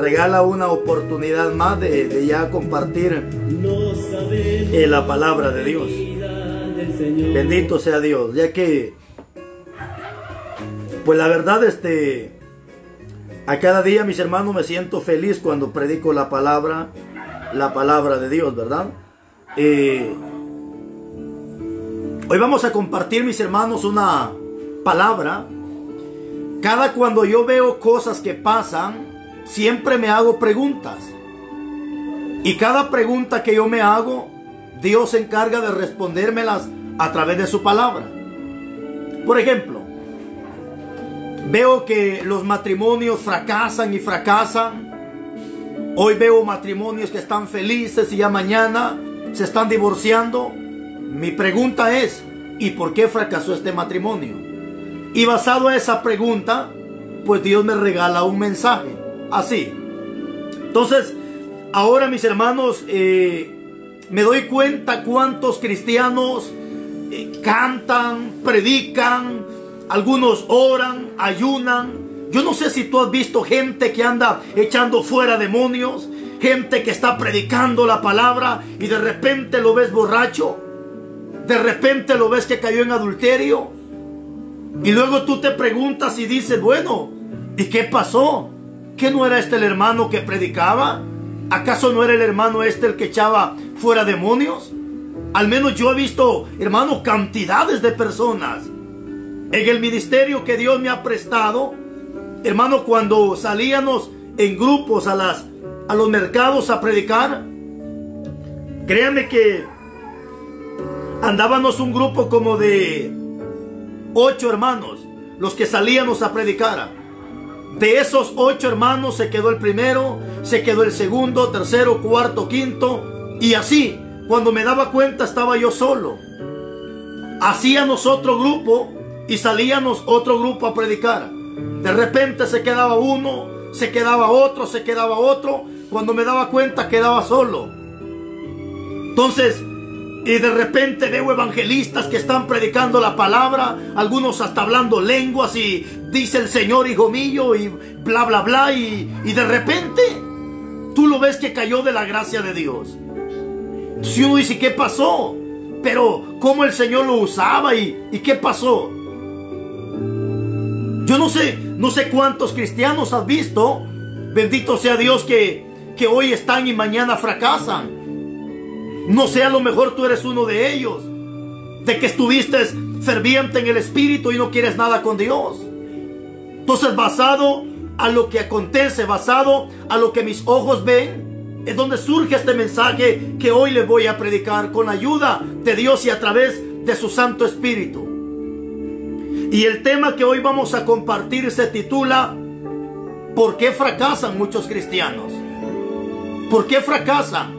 regala una oportunidad más de ya compartir la palabra de Dios. Bendito sea Dios, ya que pues la verdad a cada día, mis hermanos, me siento feliz cuando predico la palabra de Dios, ¿verdad? Hoy vamos a compartir, mis hermanos, una palabra. Cuando yo veo cosas que pasan, siempre me hago preguntas. Y cada pregunta que yo me hago, Dios se encarga de respondérmelas a través de su palabra. Por ejemplo, veo que los matrimonios fracasan y fracasan. Hoy veo matrimonios que están felices y ya mañana se están divorciando. Mi pregunta es, ¿y por qué fracasó este matrimonio? Y basado en esa pregunta, pues Dios me regala un mensaje. Así. Entonces, ahora, mis hermanos, me doy cuenta cuántos cristianos cantan, predican, algunos oran, ayunan. Yo no sé si tú has visto gente que anda echando fuera demonios, gente que está predicando la palabra y de repente lo ves borracho, de repente lo ves que cayó en adulterio. Y luego tú te preguntas y dices, bueno, ¿y qué pasó? ¿Que no era este el hermano que predicaba? ¿Acaso no era el hermano el que echaba fuera demonios? Al menos yo he visto, hermano, cantidades de personas en el ministerio que Dios me ha prestado. Hermano, cuando salíamos en grupos a los mercados a predicar, créanme que andábamos un grupo como de 8 hermanos, los que salíamos a predicar. De esos 8 hermanos se quedó el primero, se quedó el segundo, tercero, cuarto, quinto, y así. Cuando me daba cuenta estaba yo solo. Hacíamos otro grupo y salíamos otro grupo a predicar. De repente se quedaba uno, se quedaba otro, se quedaba otro. Cuando me daba cuenta quedaba solo. Entonces, y de repente veo evangelistas que están predicando la palabra, algunos hasta hablando lenguas y dice el Señor, hijo mío, y bla, bla, bla. Y de repente tú lo ves que cayó de la gracia de Dios. Si uno dice, ¿qué pasó? Pero ¿cómo el Señor lo usaba y qué pasó? Yo no sé cuántos cristianos has visto, bendito sea Dios, que hoy están y mañana fracasan. No sé, a lo mejor tú eres uno de ellos, de que estuviste ferviente en el Espíritu y no quieres nada con Dios. Entonces, basado a lo que acontece, basado a lo que mis ojos ven, es donde surge este mensaje que hoy les voy a predicar con ayuda de Dios y a través de su Santo Espíritu. Y el tema que hoy vamos a compartir se titula ¿por qué fracasan muchos cristianos? ¿Por qué fracasan?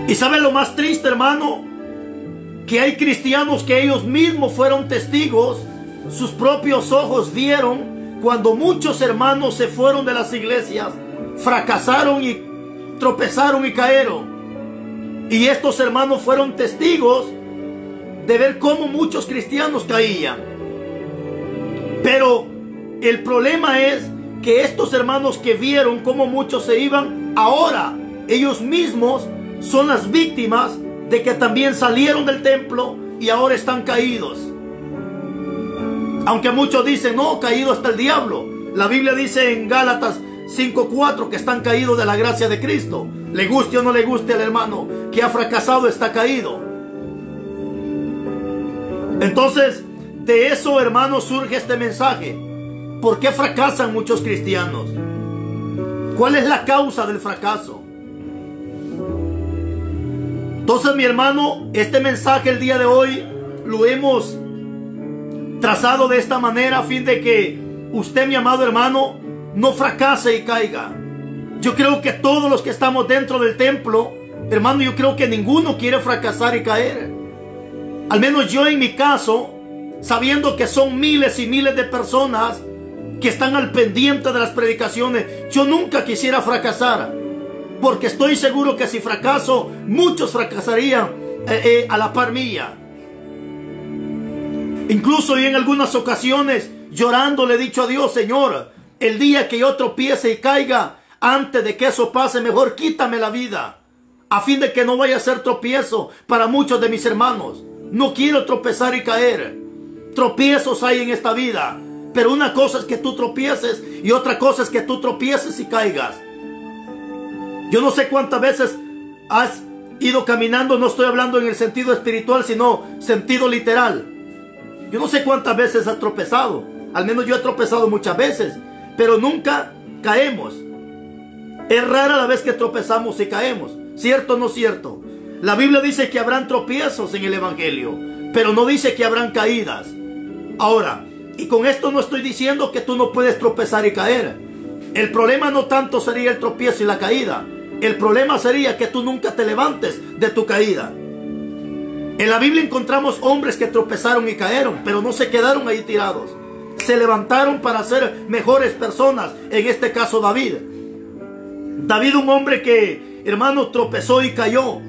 Y ¿saben lo más triste, hermano? Que hay cristianos que ellos mismos fueron testigos, sus propios ojos vieron cuando muchos hermanos se fueron de las iglesias, fracasaron y tropezaron y cayeron. Y estos hermanos fueron testigos de ver cómo muchos cristianos caían. Pero el problema es que estos hermanos que vieron cómo muchos se iban, ahora ellos mismos son las víctimas de que también salieron del templo y ahora están caídos. Aunque muchos dicen, no, caído está el diablo. La Biblia dice en Gálatas 5:4 que están caídos de la gracia de Cristo. Le guste o no le guste al hermano que ha fracasado, está caído. Entonces, de eso, hermanos, surge este mensaje. ¿Por qué fracasan muchos cristianos? ¿Cuál es la causa del fracaso? Entonces, mi hermano, este mensaje el día de hoy lo hemos trazado de esta manera a fin de que usted, mi amado hermano, no fracase y caiga. Yo creo que todos los que estamos dentro del templo, hermano, yo creo que ninguno quiere fracasar y caer. Al menos yo en mi caso, sabiendo que son miles y miles de personas que están al pendiente de las predicaciones, yo nunca quisiera fracasar. Porque estoy seguro que si fracaso, muchos fracasarían a la par mía. Incluso yo en algunas ocasiones, llorando, le he dicho a Dios, Señor, El día que yo tropiece y caiga, antes de que eso pase, mejor quítame la vida, a fin de que no vaya a ser tropiezo para muchos de mis hermanos. No quiero tropezar y caer. Tropiezos hay en esta vida, pero una cosa es que tú tropieces y otra cosa es que tú tropieces y caigas. Yo no sé cuántas veces has ido caminando, no estoy hablando en el sentido espiritual, sino sentido literal. Yo no sé cuántas veces has tropezado, al menos yo he tropezado muchas veces, pero nunca caemos. Es rara la vez que tropezamos y caemos, ¿cierto o no cierto? La Biblia dice que habrán tropiezos en el Evangelio, pero no dice que habrán caídas. Ahora, y con esto no estoy diciendo que tú no puedes tropezar y caer. El problema no tanto sería el tropiezo y la caída. El problema sería que tú nunca te levantes de tu caída. En la Biblia encontramos hombres que tropezaron y cayeron, pero no se quedaron ahí tirados. Se levantaron para ser mejores personas. En este caso David. David, un hombre que, hermano, tropezó y cayó.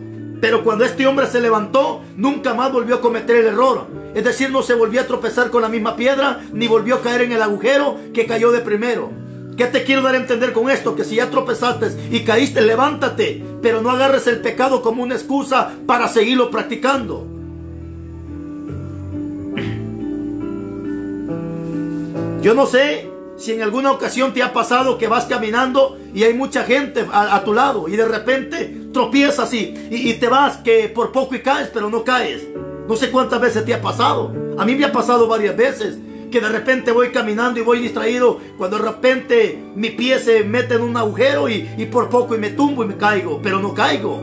Pero cuando este hombre se levantó, nunca más volvió a cometer el error. Es decir, no se volvió a tropezar con la misma piedra, ni volvió a caer en el agujero que cayó de primero. ¿Qué te quiero dar a entender con esto? Que si ya tropezaste y caíste, levántate, pero no agarres el pecado como una excusa para seguirlo practicando. Yo no sé si en alguna ocasión te ha pasado que vas caminando y hay mucha gente a tu lado y de repente tropiezas y te vas, que por poco y caes, pero no caes. No sé cuántas veces te ha pasado. A mí me ha pasado varias veces que de repente voy caminando y voy distraído, cuando de repente mi pie se mete en un agujero y por poco y me tumbo y me caigo, pero no caigo.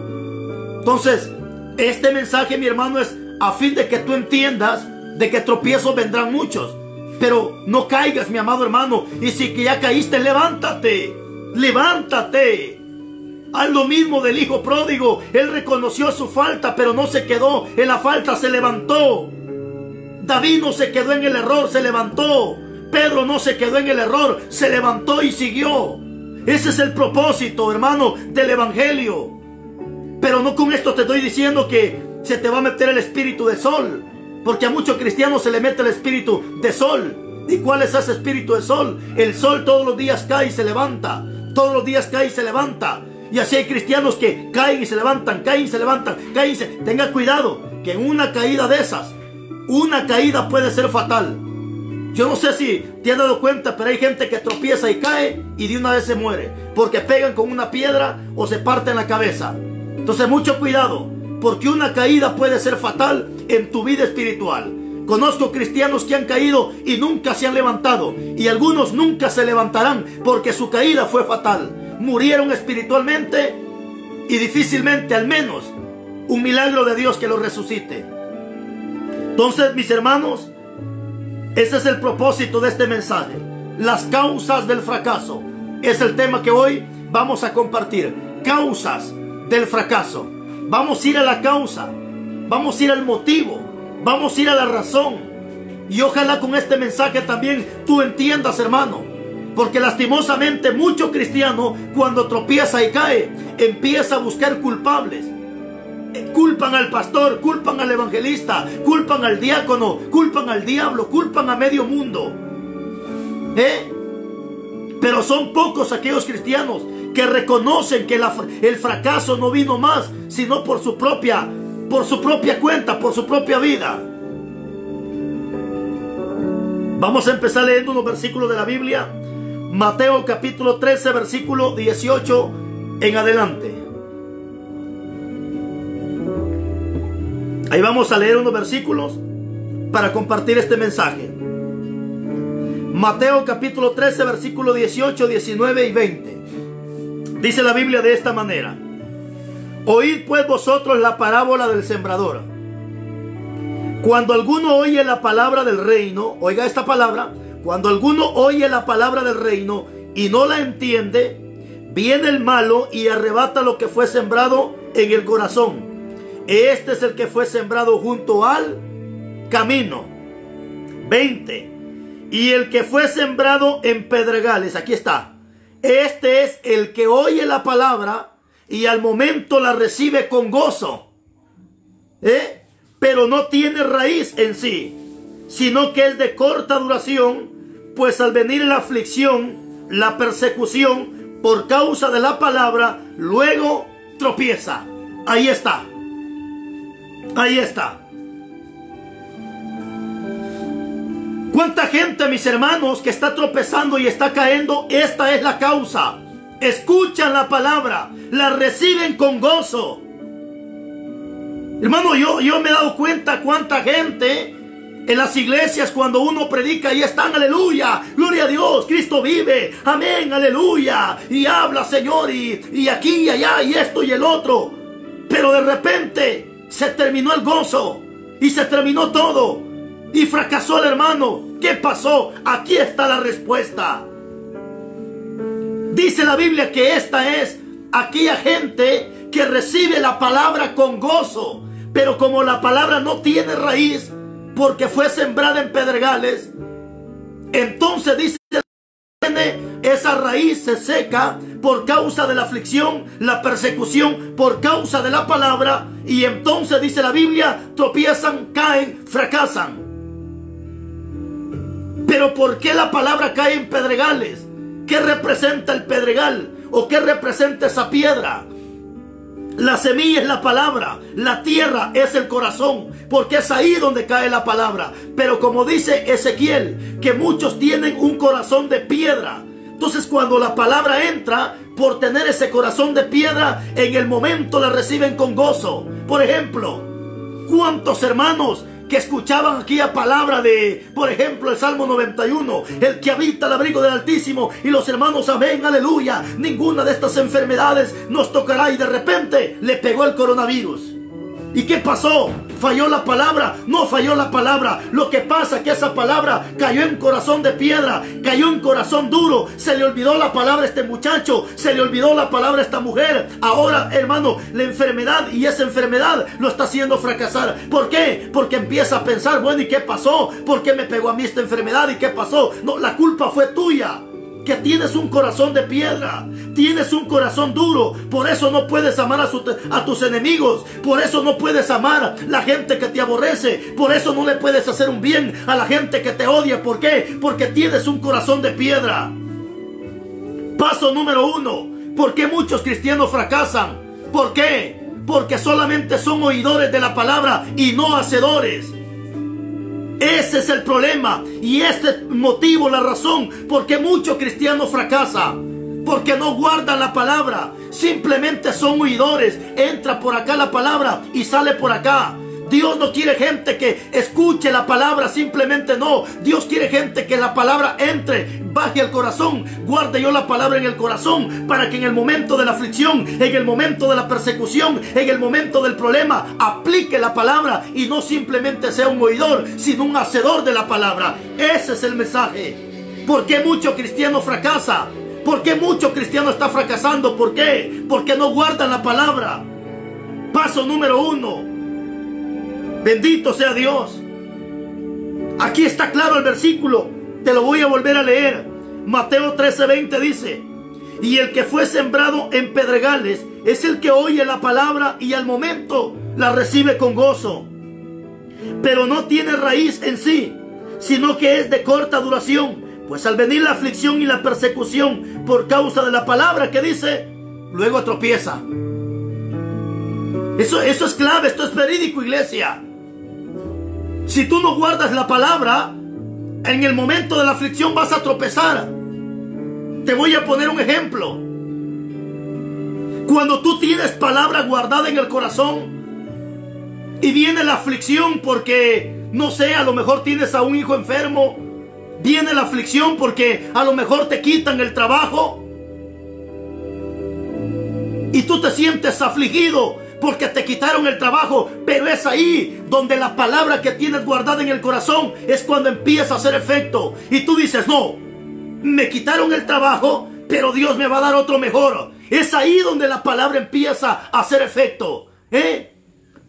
Entonces, este mensaje, mi hermano, es a fin de que tú entiendas de que tropiezos vendrán muchos, pero no caigas, mi amado hermano. Y si que ya caíste, levántate, levántate. Haz lo mismo del hijo pródigo. Él reconoció su falta, pero no se quedó en la falta, se levantó. David no se quedó en el error, se levantó. Pedro no se quedó en el error, se levantó y siguió. Ese es el propósito, hermano, del Evangelio. Pero no con esto te estoy diciendo que se te va a meter el espíritu de sol, porque a muchos cristianos se le mete el espíritu de sol. ¿Y cuál es ese espíritu de sol? El sol todos los días cae y se levanta. Todos los días cae y se levanta. Y así hay cristianos que caen y se levantan, caen y se levantan, caen y se... Tenga cuidado, que en una caída de esas, una caída puede ser fatal. Yo no sé si te has dado cuenta, pero hay gente que tropieza y cae y de una vez se muere, porque pegan con una piedra o se parten la cabeza. Entonces mucho cuidado, porque una caída puede ser fatal en tu vida espiritual. Conozco cristianos que han caído y nunca se han levantado, y algunos nunca se levantarán porque su caída fue fatal. Murieron espiritualmente y difícilmente, al menos, un milagro de Dios que los resucite. Entonces, mis hermanos, ese es el propósito de este mensaje. Las causas del fracaso es el tema que hoy vamos a compartir. Causas del fracaso. Vamos a ir a la causa, vamos a ir al motivo, vamos a ir a la razón. Y ojalá con este mensaje también tú entiendas, hermano, porque lastimosamente mucho cristiano, cuando tropieza y cae, empieza a buscar culpables. Culpan al pastor, culpan al evangelista, culpan al diácono, culpan al diablo, culpan a medio mundo. Pero son pocos aquellos cristianos que reconocen que el fracaso no vino más, sino por su propia cuenta, por su propia vida. Vamos a empezar leyendo unos versículos de la Biblia. Mateo capítulo 13, versículo 18 en adelante. Ahí vamos a leer unos versículos para compartir este mensaje. Mateo capítulo 13, versículo 18, 19 y 20. Dice la Biblia de esta manera: Oíd pues vosotros la parábola del sembrador. Cuando alguno oye la palabra del reino, oiga esta palabra, cuando alguno oye la palabra del reino y no la entiende, viene el malo y arrebata lo que fue sembrado en el corazón. Este es el que fue sembrado junto al camino. 20. Y el que fue sembrado en pedregales, aquí está. Este es el que oye la palabra y al momento la recibe con gozo, pero no tiene raíz en sí, sino que es de corta duración, pues al venir la aflicción la persecución por causa de la palabra, luego tropieza. Ahí está. Ahí está. ¿Cuánta gente, mis hermanos, que está tropezando y está cayendo? Esta es la causa. Escuchan la palabra, la reciben con gozo. Hermano, yo me he dado cuenta cuánta gente en las iglesias, cuando uno predica, y están, aleluya, gloria a Dios, Cristo vive, amén, aleluya, y habla, Señor, y aquí y allá, y esto y el otro. Pero de repente se terminó el gozo y se terminó todo y fracasó el hermano. ¿Qué pasó? Aquí está la respuesta. Dice la Biblia que esta es aquella gente que recibe la palabra con gozo, pero como la palabra no tiene raíz porque fue sembrada en pedregales, entonces dice, esa raíz se seca por causa de la aflicción, la persecución, por causa de la palabra, y entonces dice la Biblia, tropiezan, caen, fracasan. Pero ¿por qué la palabra cae en pedregales? ¿Qué representa el pedregal? ¿O qué representa esa piedra? La semilla es la palabra, la tierra es el corazón, porque es ahí donde cae la palabra. Pero como dice Ezequiel, que muchos tienen un corazón de piedra. Entonces cuando la palabra entra, por tener ese corazón de piedra, en el momento la reciben con gozo. Por ejemplo, ¿cuántos hermanos que escuchaban aquella palabra de, por ejemplo, el Salmo 91, el que habita al abrigo del Altísimo, y los hermanos, amén, aleluya, ninguna de estas enfermedades nos tocará, y de repente le pegó el coronavirus? ¿Y qué pasó? ¿Falló la palabra? No falló la palabra. Lo que pasa es que esa palabra cayó en corazón de piedra, cayó en corazón duro. Se le olvidó la palabra a este muchacho, se le olvidó la palabra a esta mujer. Ahora, hermano, la enfermedad, y esa enfermedad lo está haciendo fracasar. ¿Por qué? Porque empieza a pensar, bueno, ¿y qué pasó? ¿Por qué me pegó a mí esta enfermedad? ¿Y qué pasó? No, la culpa fue tuya, que tienes un corazón de piedra, tienes un corazón duro. Por eso no puedes amar a tus enemigos, por eso no puedes amar a la gente que te aborrece, por eso no le puedes hacer un bien a la gente que te odia. ¿Por qué? Porque tienes un corazón de piedra. Paso número 1. ¿Por qué muchos cristianos fracasan? ¿Por qué? Porque solamente son oidores de la palabra y no hacedores. Ese es el problema, y este motivo, la razón por qué muchos cristianos fracasan, porque no guardan la palabra, simplemente son huidores. Entra por acá la palabra y sale por acá. Dios no quiere gente que escuche la palabra, simplemente no. Dios quiere gente que la palabra entre, baje al corazón. Guarde yo la palabra en el corazón, para que en el momento de la aflicción, en el momento de la persecución, en el momento del problema, aplique la palabra y no simplemente sea un oidor, sino un hacedor de la palabra. Ese es el mensaje. ¿Por qué mucho cristiano fracasa? ¿Por qué mucho cristiano está fracasando? ¿Por qué? Porque no guardan la palabra. Paso número 1. Bendito sea Dios. Aquí está claro el versículo. Te lo voy a volver a leer. Mateo 13:20 dice: y el que fue sembrado en pedregales es el que oye la palabra y al momento la recibe con gozo, pero no tiene raíz en sí, sino que es de corta duración. Pues al venir la aflicción y la persecución por causa de la palabra, que dice, luego tropieza. Eso es clave, esto es verídico, iglesia. Si tú no guardas la palabra, en el momento de la aflicción vas a tropezar. Te voy a poner un ejemplo. Cuando tú tienes palabra guardada en el corazón y viene la aflicción porque, no sé, a lo mejor tienes a un hijo enfermo, viene la aflicción porque a lo mejor te quitan el trabajo y tú te sientes afligido porque te quitaron el trabajo, pero es ahí donde la palabra que tienes guardada en el corazón es cuando empieza a hacer efecto. Y tú dices, no, me quitaron el trabajo, pero Dios me va a dar otro mejor. Es ahí donde la palabra empieza a hacer efecto.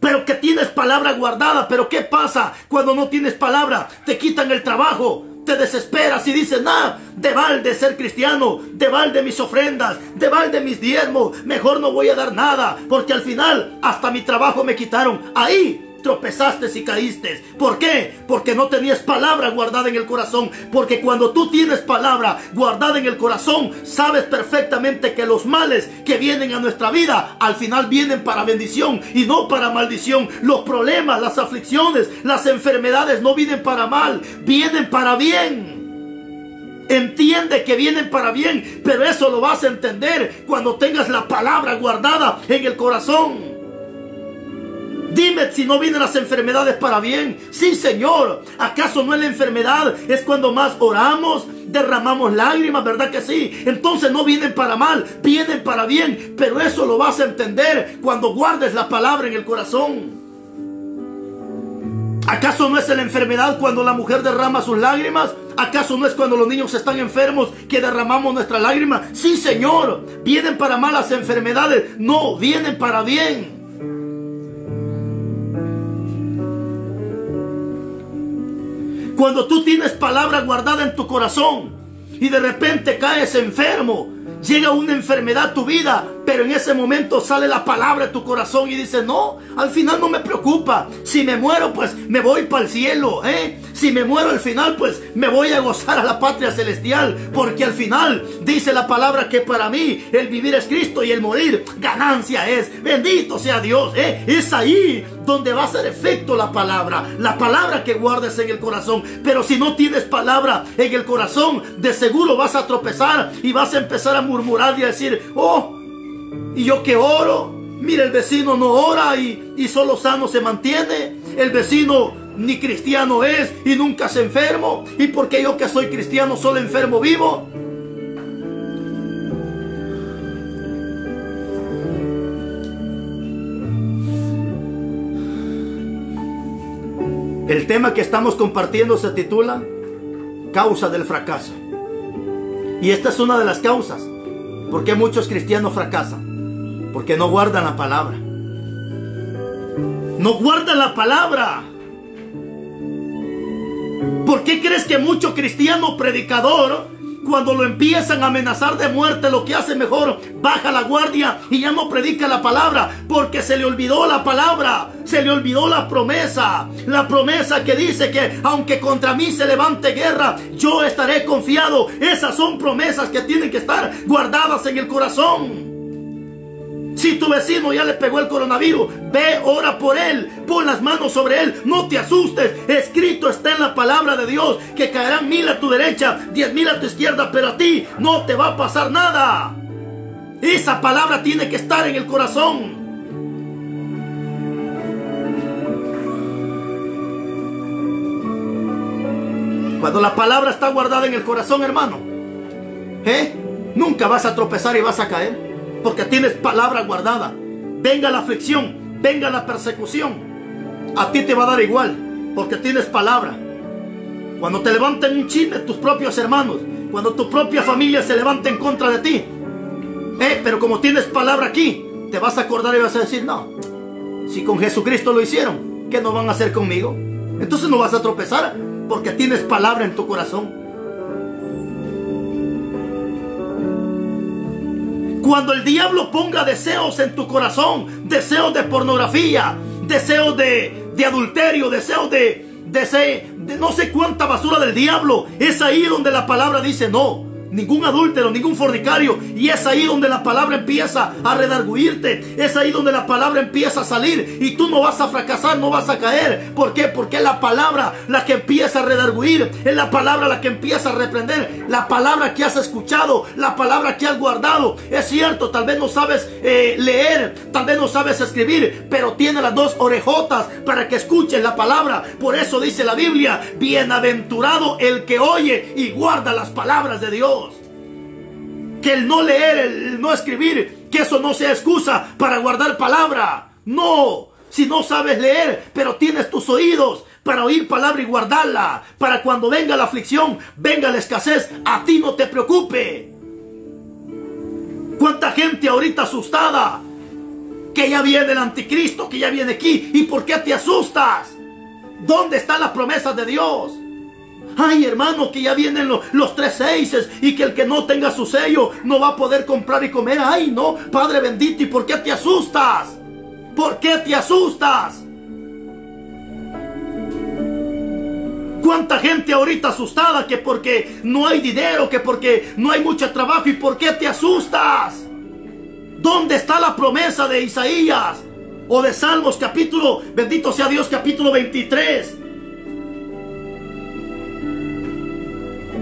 Pero que tienes palabra guardada. Pero ¿qué pasa cuando no tienes palabra? Te quitan el trabajo, te desesperas y dices, nah, de balde ser cristiano, de balde mis ofrendas, de balde mis diezmos, mejor no voy a dar nada, porque al final hasta mi trabajo me quitaron. Ahí tropezaste y caíste. ¿Por qué? Porque no tenías palabra guardada en el corazón. Porque cuando tú tienes palabra guardada en el corazón, sabes perfectamente que los males que vienen a nuestra vida al final vienen para bendición y no para maldición. Los problemas, las aflicciones, las enfermedades no vienen para mal, vienen para bien. Entiende que vienen para bien, pero eso lo vas a entender cuando tengas la palabra guardada en el corazón. Dime si no vienen las enfermedades para bien. Sí, Señor. ¿Acaso no es la enfermedad? Es cuando más oramos, derramamos lágrimas, ¿verdad que sí? Entonces no vienen para mal, vienen para bien. Pero eso lo vas a entender cuando guardes la palabra en el corazón. ¿Acaso no es la enfermedad cuando la mujer derrama sus lágrimas? ¿Acaso no es cuando los niños están enfermos que derramamos nuestras lágrimas? Sí, Señor. ¿Vienen para mal las enfermedades? No, vienen para bien. Cuando tú tienes palabra guardada en tu corazón y de repente caes enfermo, llega una enfermedad a tu vida, pero en ese momento sale la palabra de tu corazón y dices, no, al final no me preocupa. Si me muero, pues me voy para el cielo, Si me muero al final, pues me voy a gozar a la patria celestial. Porque al final dice la palabra que para mí el vivir es Cristo y el morir ganancia es. Bendito sea Dios, Es ahí donde va a hacer efecto la palabra que guardes en el corazón. Pero si no tienes palabra en el corazón, de seguro vas a tropezar y vas a empezar a murmurar y a decir, oh, y yo que oro, mira, el vecino no ora y solo sano se mantiene. El vecino ni cristiano es y nunca se enfermo. ¿Y porque yo que soy cristiano solo enfermo vivo? El tema que estamos compartiendo se titula Causa del fracaso. Y esta es una de las causas. ¿Por qué muchos cristianos fracasan? Porque no guardan la palabra. No guardan la palabra. ¿Por qué crees que mucho cristiano predicador, cuando lo empiezan a amenazar de muerte, lo que hace mejor, baja la guardia y ya no predica la palabra? Porque se le olvidó la palabra, se le olvidó la promesa que dice que aunque contra mí se levante guerra, yo estaré confiado. Esas son promesas que tienen que estar guardadas en el corazón. Si tu vecino ya le pegó el coronavirus, ve, ora por él, pon las manos sobre él, no te asustes. Escrito está en la palabra de Dios que caerán 1000 a tu derecha, 10,000 a tu izquierda, pero a ti no te va a pasar nada. Esa palabra tiene que estar en el corazón. Cuando la palabra está guardada en el corazón, hermano, nunca vas a tropezar y vas a caer. Porque tienes palabra guardada. Venga la aflicción, venga la persecución, a ti te va a dar igual, porque tienes palabra. Cuando te levanten un chisme tus propios hermanos, cuando tu propia familia se levante en contra de ti, pero como tienes palabra aquí, te vas a acordar y vas a decir, no, si con Jesucristo lo hicieron, ¿qué no van a hacer conmigo? Entonces no vas a tropezar, porque tienes palabra en tu corazón. Cuando el diablo ponga deseos en tu corazón, deseos de pornografía, deseos de adulterio, deseos de no sé cuánta basura del diablo, es ahí donde la palabra dice no. Ningún adúltero, ningún fornicario. Y es ahí donde la palabra empieza a redarguirte. Es ahí donde la palabra empieza a salir. Y tú no vas a fracasar, no vas a caer. ¿Por qué? Porque es la palabra la que empieza a redarguir. Es la palabra la que empieza a reprender. La palabra que has escuchado, la palabra que has guardado. Es cierto, tal vez no sabes leer, tal vez no sabes escribir, pero tiene las dos orejotas para que escuches la palabra. Por eso dice la Biblia, bienaventurado el que oye y guarda las palabras de Dios. Que el no leer, el no escribir, que eso no sea excusa para guardar palabra. No, si no sabes leer, pero tienes tus oídos para oír palabra y guardarla, para cuando venga la aflicción, venga la escasez, a ti no te preocupe. ¿Cuánta gente ahorita asustada? Que ya viene el anticristo, que ya viene aquí. ¿Y por qué te asustas? ¿Dónde están las promesas de Dios? Ay, hermano, que ya vienen los 3 6 y que el que no tenga su sello no va a poder comprar y comer. Ay, no, Padre bendito, ¿y por qué te asustas? ¿Por qué te asustas? ¿Cuánta gente ahorita asustada que porque no hay dinero, que porque no hay mucho trabajo? ¿Y por qué te asustas? ¿Dónde está la promesa de Isaías o de Salmos capítulo, bendito sea Dios, capítulo 23?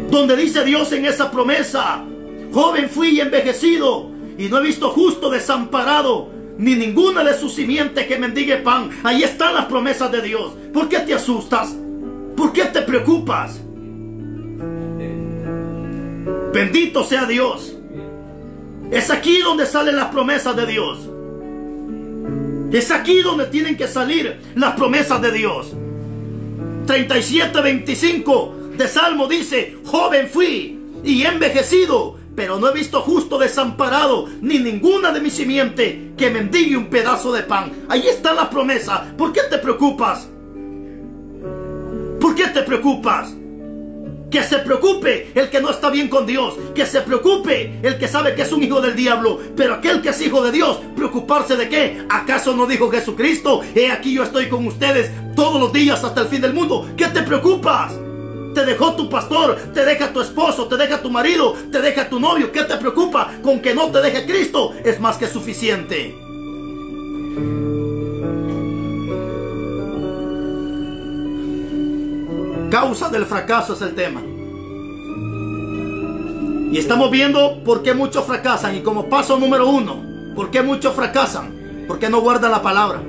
Donde dice Dios en esa promesa: joven fui y envejecido, y no he visto justo desamparado, ni ninguna de su simiente que mendigue pan. Ahí están las promesas de Dios. ¿Por qué te asustas? ¿Por qué te preocupas? Bendito sea Dios. Es aquí donde salen las promesas de Dios. Es aquí donde tienen que salir las promesas de Dios. 37:25 de Salmo dice: joven fui y envejecido, pero no he visto justo desamparado, ni ninguna de mi simiente que mendigue un pedazo de pan. Ahí está la promesa. ¿Por qué te preocupas? ¿Por qué te preocupas? Que se preocupe el que no está bien con Dios. Que se preocupe el que sabe que es un hijo del diablo. Pero aquel que es hijo de Dios, ¿preocuparse de qué? ¿Acaso no dijo Jesucristo: he aquí yo estoy con ustedes todos los días hasta el fin del mundo? ¿Qué te preocupas? Te dejó tu pastor, te deja tu esposo, te deja tu marido, te deja tu novio. ¿Qué te preocupa? Con que no te deje Cristo es más que suficiente. Causa del fracaso es el tema. Y estamos viendo por qué muchos fracasan. Y como paso número 1, ¿por qué muchos fracasan? Porque no guardan la palabra.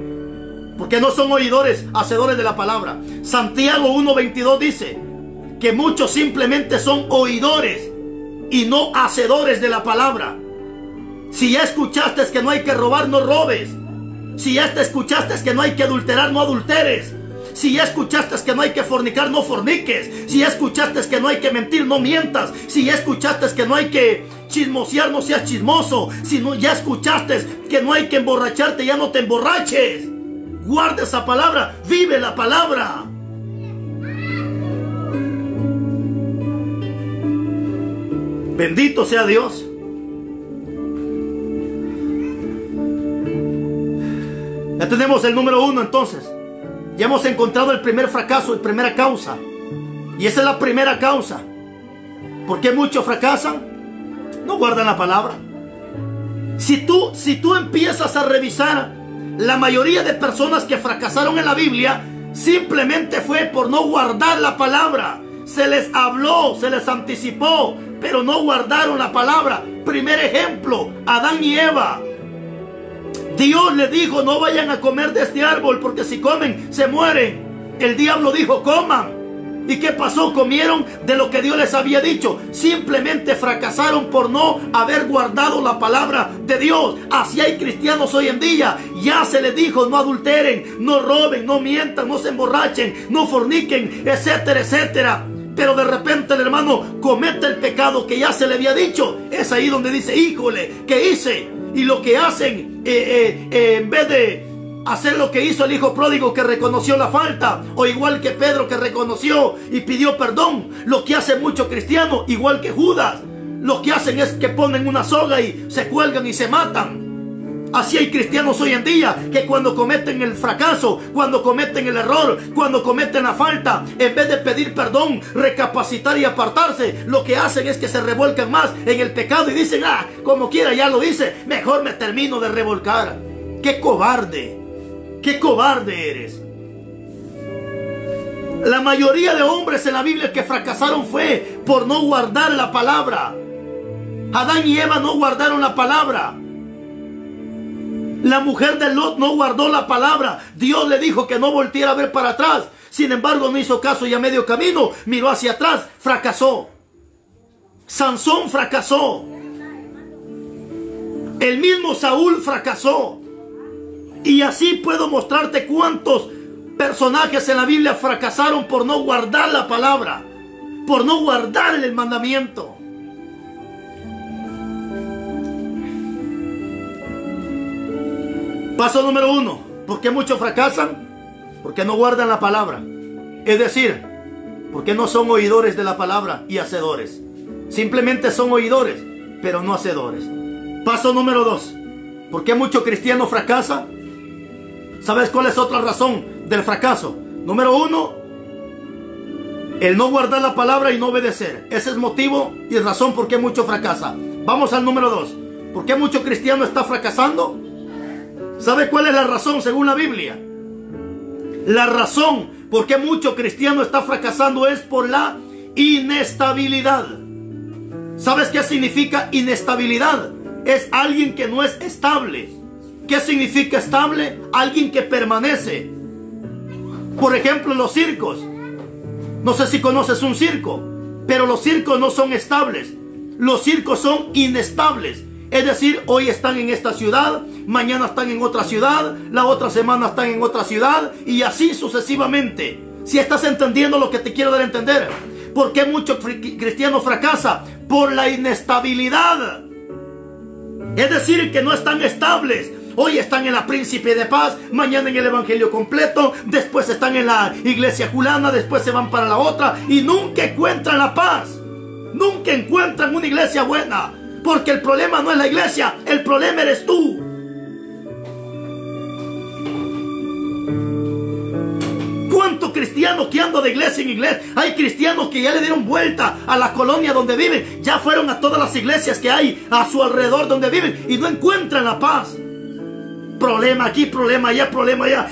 Porque no son oidores, hacedores de la palabra. Santiago 1:22 dice que muchos simplemente son oidores y no hacedores de la palabra. Si ya escuchaste que no hay que robar, no robes. Si ya te escuchaste que no hay que adulterar, no adulteres. Si ya escuchaste que no hay que fornicar, no forniques. Si ya escuchaste que no hay que mentir, no mientas. Si ya escuchaste que no hay que chismosear, no seas chismoso. Si no, ya escuchaste que no hay que emborracharte, ya no te emborraches. Guarda esa palabra, vive la palabra. Bendito sea Dios. Ya tenemos el número 1 entonces. Ya hemos encontrado el primer fracaso, la primera causa. Y esa es la primera causa. ¿Por qué muchos fracasan? No guardan la palabra. Si tú empiezas a revisar, la mayoría de personas que fracasaron en la Biblia simplemente fue por no guardar la palabra. Se les habló, se les anticipó, pero no guardaron la palabra. Primer ejemplo, Adán y Eva. Dios les dijo: no vayan a comer de este árbol, porque si comen se mueren. El diablo dijo: coman. ¿Y qué pasó? Comieron de lo que Dios les había dicho. Simplemente fracasaron por no haber guardado la palabra de Dios. Así hay cristianos hoy en día. Ya se les dijo: no adulteren, no roben, no mientan, no se emborrachen, no forniquen, etcétera, etcétera. Pero de repente el hermano comete el pecado que ya se le había dicho. Es ahí donde dice: híjole, ¿qué hice? Y lo que hacen, en vez de hacer lo que hizo el hijo pródigo, que reconoció la falta, o igual que Pedro, que reconoció y pidió perdón, lo que hace mucho cristiano, igual que Judas, lo que hacen es que ponen una soga y se cuelgan y se matan. Así hay cristianos hoy en día que cuando cometen el fracaso, cuando cometen el error, cuando cometen la falta, en vez de pedir perdón, recapacitar y apartarse, lo que hacen es que se revuelcan más en el pecado y dicen: ah, como quiera ya lo dice, mejor me termino de revolcar. ¡Qué cobarde! ¡Qué cobarde eres! La mayoría de hombres en la Biblia que fracasaron fue por no guardar la palabra. Adán y Eva no guardaron la palabra. La mujer de Lot no guardó la palabra. Dios le dijo que no volteara a ver para atrás. Sin embargo, no hizo caso y a medio camino miró hacia atrás. Fracasó. Sansón fracasó. El mismo Saúl fracasó. Y así puedo mostrarte cuántos personajes en la Biblia fracasaron por no guardar la palabra, por no guardar el mandamiento. Paso número 1. ¿Por qué muchos fracasan? Porque no guardan la palabra. Es decir, porque no son oidores de la palabra y hacedores. Simplemente son oidores, pero no hacedores. Paso número 2. ¿Por qué mucho cristiano fracasa? ¿Sabes cuál es otra razón del fracaso? Número 1, El no guardar la palabra y no obedecer. Ese es motivo y razón por qué mucho fracasa. Vamos al número 2. ¿Por qué mucho cristiano está fracasando? ¿Sabe cuál es la razón según la Biblia? La razón por qué mucho cristiano está fracasando es por la inestabilidad. ¿Sabes qué significa inestabilidad? Es alguien que no es estable. ¿Qué significa estable? Alguien que permanece. Por ejemplo, los circos. No sé si conoces un circo, pero los circos no son estables. Los circos son inestables. Es decir, hoy están en esta ciudad, mañana están en otra ciudad, la otra semana están en otra ciudad y así sucesivamente. Si estás entendiendo lo que te quiero dar a entender. ¿Por qué mucho cristiano fracasa? Por la inestabilidad. Es decir, que no están estables. Hoy están en la Príncipe de Paz, mañana en el Evangelio Completo, después están en la Iglesia Julana, después se van para la otra y nunca encuentran la paz. Nunca encuentran una iglesia buena. Porque el problema no es la iglesia, el problema eres tú. ¿Cuántos cristianos que andan de iglesia en iglesia? Hay cristianos que ya le dieron vuelta a la colonia donde viven. Ya fueron a todas las iglesias que hay a su alrededor donde viven y no encuentran la paz. Problema aquí, problema allá,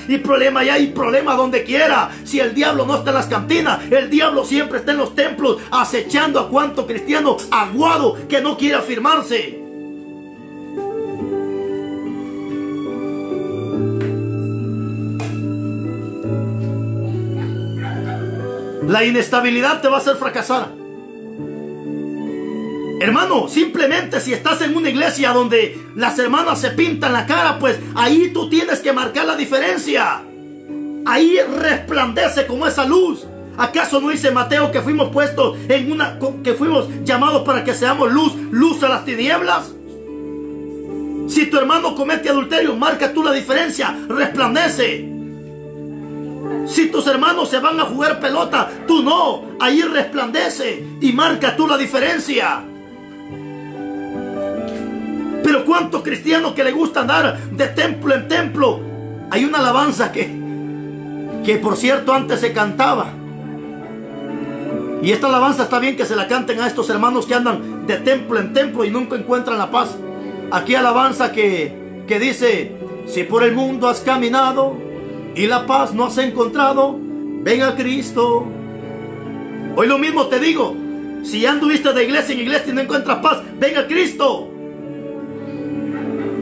y problema allá, y problema donde quiera. Si el diablo no está en las cantinas, el diablo siempre está en los templos, acechando a cuanto cristiano aguado que no quiere afirmarse. La inestabilidad te va a hacer fracasar. Hermano, simplemente si estás en una iglesia donde las hermanas se pintan la cara, pues ahí tú tienes que marcar la diferencia. Ahí resplandece como esa luz. ¿Acaso no dice Mateo que fuimos puestos en que fuimos llamados para que seamos luz a las tinieblas? Si tu hermano comete adulterio, marca tú la diferencia, resplandece. Si tus hermanos se van a jugar pelota, tú no, ahí resplandece y marca tú la diferencia. Pero cuántos cristianos que le gusta andar de templo en templo. Hay una alabanza que por cierto antes se cantaba. Y esta alabanza está bien que se la canten a estos hermanos que andan de templo en templo y nunca encuentran la paz. Aquí alabanza que dice: si por el mundo has caminado y la paz no has encontrado, ven a Cristo. Hoy lo mismo te digo: si ya anduviste de iglesia en iglesia y no encuentras paz, ven a Cristo.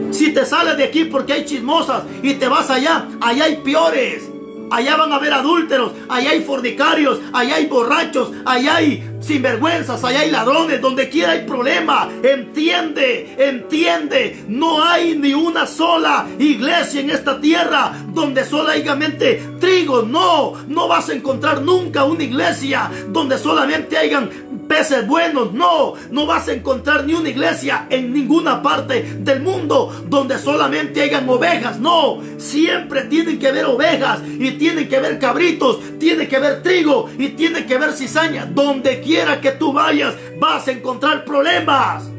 Si te sales de aquí porque hay chismosas y te vas allá, allá hay peores. Allá van a haber adúlteros, allá hay fornicarios, allá hay borrachos, allá hay sinvergüenzas, allá hay ladrones, donde quiera hay problema. Entiende, no hay ni una sola iglesia en esta tierra donde solamente trigo. No vas a encontrar nunca una iglesia donde solamente hayan peces buenos. No vas a encontrar ni una iglesia en ninguna parte del mundo donde solamente hayan ovejas. No, siempre tienen que haber ovejas y tienen que haber cabritos, tiene que haber trigo y tiene que haber cizaña. Donde quiera que tú vayas vas a encontrar problemas.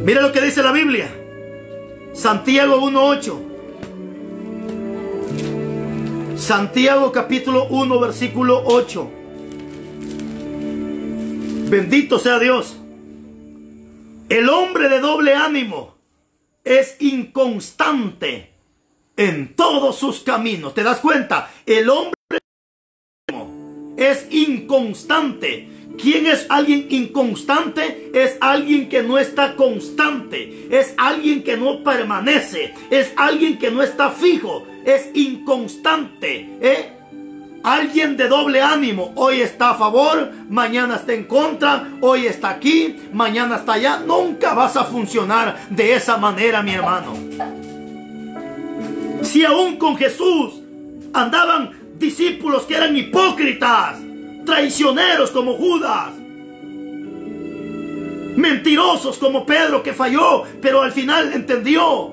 Mira lo que dice la Biblia, Santiago 1:8. Santiago capítulo 1 versículo 8. Bendito sea Dios. El hombre de doble ánimo es inconstante en todos sus caminos. ¿Te das cuenta? El hombre de doble ánimo es inconstante. ¿Quién es alguien inconstante? Es alguien que no está constante. Es alguien que no permanece. Es alguien que no está fijo. Es inconstante. Alguien de doble ánimo. Hoy está a favor, mañana está en contra. Hoy está aquí, mañana está allá. Nunca vas a funcionar de esa manera, mi hermano. Si aún con Jesús andaban discípulos que eran hipócritas, traicioneros como Judas, mentirosos como Pedro, que falló pero al final entendió.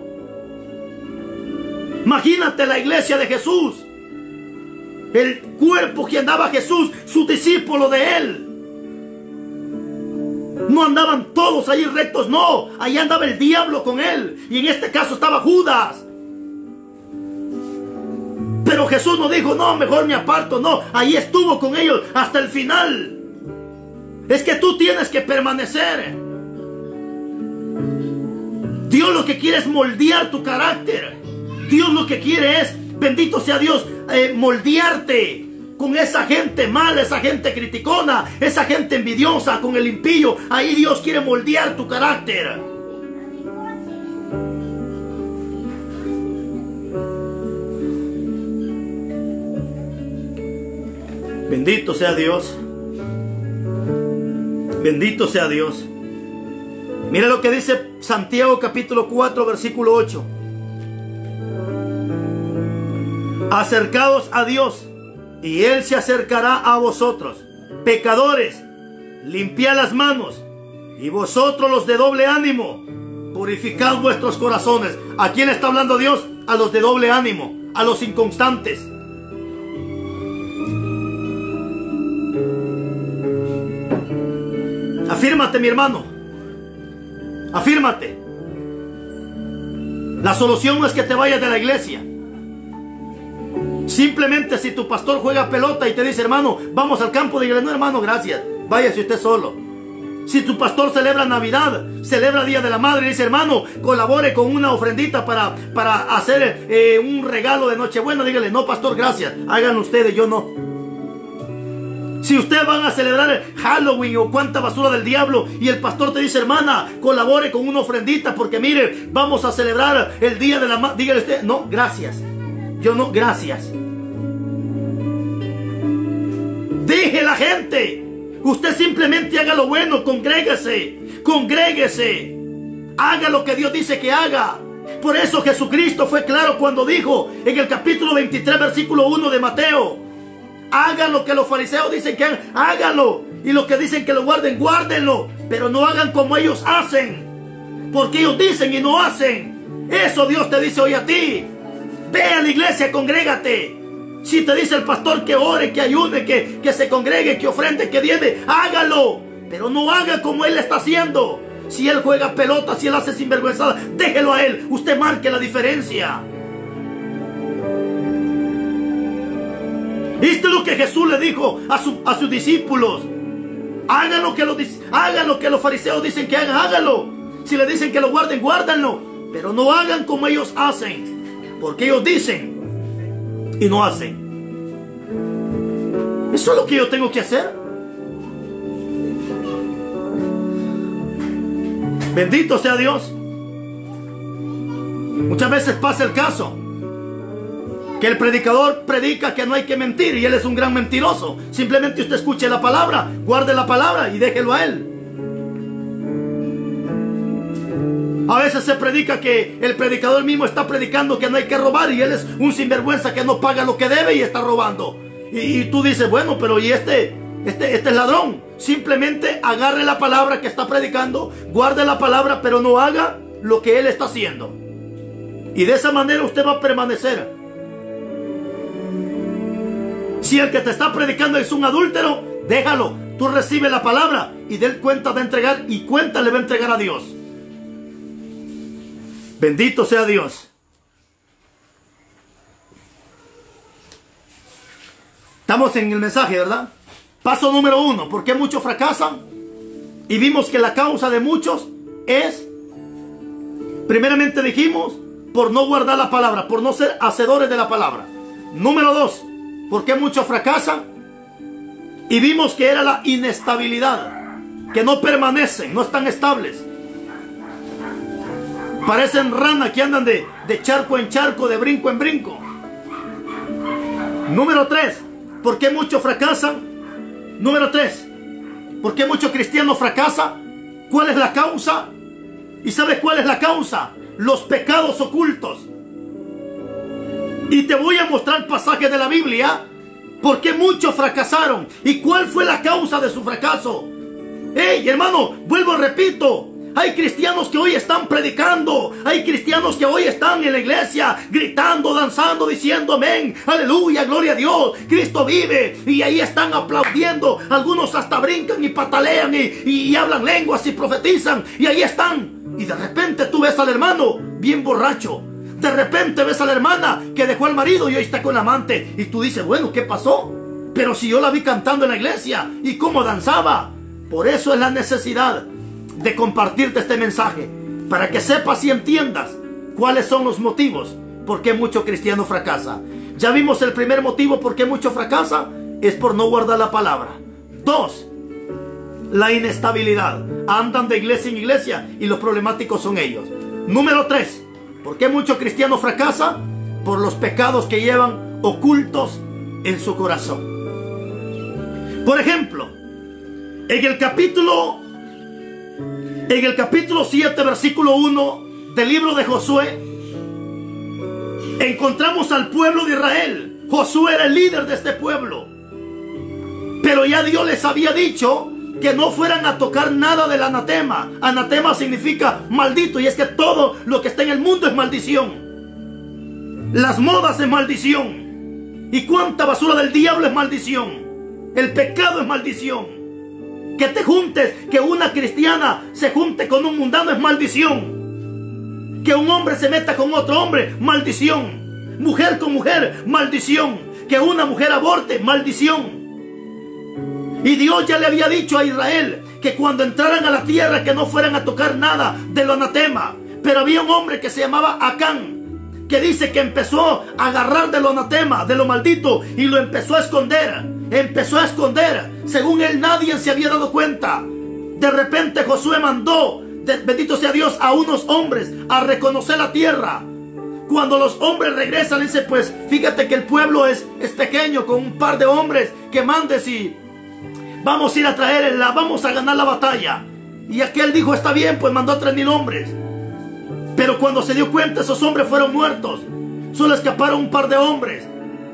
Imagínate la iglesia de Jesús, el cuerpo que andaba Jesús, su discípulo de él. No andaban todos ahí rectos, no. Ahí andaba el diablo con él. Y en este caso estaba Judas. Pero Jesús no dijo, no, mejor me aparto. No, ahí estuvo con ellos hasta el final. Es que tú tienes que permanecer. Dios lo que quiere es moldear tu carácter. Dios lo que quiere es, bendito sea Dios, moldearte con esa gente mala, esa gente criticona, esa gente envidiosa, con el impío. Ahí Dios quiere moldear tu carácter. Bendito sea Dios. Bendito sea Dios. Mira lo que dice Santiago capítulo 4 versículo 8. Acercaos a Dios y Él se acercará a vosotros. Pecadores, limpiad las manos, y vosotros los de doble ánimo, purificad vuestros corazones. ¿A quién está hablando Dios? A los de doble ánimo, a los inconstantes. Afírmate, mi hermano. Afírmate. La solución no es que te vayas de la iglesia. Simplemente si tu pastor juega pelota y te dice, hermano, vamos al campo de iglesia. No, hermano, gracias. Váyase usted solo. Si tu pastor celebra Navidad, celebra Día de la Madre y dice, hermano, colabore con una ofrendita para hacer un regalo de Nochebuena, dígale, no, pastor, gracias. Hagan ustedes, yo no. Si ustedes van a celebrar Halloween o cuánta basura del diablo y el pastor te dice, hermana, colabore con una ofrendita porque mire, vamos a celebrar el Día de la Madre, dígale usted, no, gracias. Yo no, gracias. Deje la gente. Usted simplemente haga lo bueno, congréguese, congréguese. Haga lo que Dios dice que haga. Por eso Jesucristo fue claro cuando dijo en el capítulo 23, versículo 1 de Mateo, hagan lo que los fariseos dicen que hagan, háganlo. Y los que dicen que lo guarden, guárdenlo. Pero no hagan como ellos hacen, porque ellos dicen y no hacen. Eso Dios te dice hoy a ti. Ve a la iglesia, congrégate. Si te dice el pastor que ore, que ayude, que se congregue, que ofrende, que diezme, hágalo. Pero no haga como él está haciendo. Si él juega pelota, si él hace sinvergüenzada, déjelo a él. Usted marque la diferencia. Esto es lo que Jesús le dijo a sus discípulos. Hagan lo que los fariseos dicen que hagan, háganlo. Si le dicen que lo guarden, guárdanlo. Pero no hagan como ellos hacen, porque ellos dicen y no hacen. Eso es lo que yo tengo que hacer. Bendito sea Dios. Muchas veces pasa el caso que el predicador predica que no hay que mentir y él es un gran mentiroso. Simplemente usted escuche la palabra, guarde la palabra y déjelo a él. A veces se predica que el predicador mismo está predicando que no hay que robar y él es un sinvergüenza que no paga lo que debe y está robando. Y tú dices, bueno, pero ¿y este es ladrón? Simplemente agarre la palabra que está predicando, guarde la palabra, pero no haga lo que él está haciendo. Y de esa manera usted va a permanecer. Si el que te está predicando es un adúltero, déjalo. Tú recibe la palabra y de él cuenta de entregar y cuenta le va a entregar a Dios. Bendito sea Dios. Estamos en el mensaje, ¿verdad? Paso número 1. ¿Por qué muchos fracasan? Y vimos que la causa de muchos es, primeramente dijimos, por no guardar la palabra, por no ser hacedores de la palabra. Número 2. ¿Por qué muchos fracasan? Y vimos que era la inestabilidad, que no permanecen, no están estables. Parecen ranas que andan de charco en charco, de brinco en brinco. Número 3. ¿Por qué muchos fracasan? Número 3. ¿Por qué muchos cristianos fracasan? ¿Cuál es la causa? ¿Y sabes cuál es la causa? Los pecados ocultos. Y te voy a mostrar pasajes de la Biblia. ¿Por qué muchos fracasaron? ¿Y cuál fue la causa de su fracaso? Hey, hermano, vuelvo, repito. Hay cristianos que hoy están predicando. Hay cristianos que hoy están en la iglesia gritando, danzando, diciendo amén, aleluya, gloria a Dios, Cristo vive. Y ahí están aplaudiendo. Algunos hasta brincan y patalean y hablan lenguas y profetizan. Y ahí están. Y de repente tú ves al hermano bien borracho. De repente ves a la hermana que dejó al marido y hoy está con la amante. Y tú dices, bueno, ¿qué pasó? Pero si yo la vi cantando en la iglesia y cómo danzaba. Por eso es la necesidad de compartirte este mensaje, para que sepas y entiendas cuáles son los motivos por qué mucho cristiano fracasa. Ya vimos el primer motivo por qué mucho fracasa, es por no guardar la palabra. 2, la inestabilidad. Andan de iglesia en iglesia y los problemáticos son ellos. Número 3, ¿por qué mucho cristiano fracasa? Por los pecados que llevan ocultos en su corazón. Por ejemplo, en el capítulo 7, versículo 1 del libro de Josué, encontramos al pueblo de Israel. Josué era el líder de este pueblo, pero ya Dios les había dicho que no fueran a tocar nada del anatema. Anatema significa maldito, y es que todo lo que está en el mundo es maldición. Las modas es maldición, y cuánta basura del diablo es maldición. El pecado es maldición. Que te juntes, que una cristiana se junte con un mundano es maldición. Que un hombre se meta con otro hombre, maldición. Mujer con mujer, maldición. Que una mujer aborte, maldición. Y Dios ya le había dicho a Israel que cuando entraran a la tierra que no fueran a tocar nada de lo anatema. Pero había un hombre que se llamaba Acán, que dice que empezó a agarrar de lo anatema, de lo maldito, y lo empezó a esconder. Empezó a esconder. Según él, nadie se había dado cuenta. De repente Josué mandó, bendito sea Dios, a unos hombres a reconocer la tierra. Cuando los hombres regresan, dice, pues fíjate que el pueblo es pequeño, con un par de hombres que mandes y vamos a ir a traerla, vamos a ganar la batalla. Y aquel dijo, está bien, pues mandó 3,000 hombres. Pero cuando se dio cuenta, esos hombres fueron muertos. Solo escaparon un par de hombres.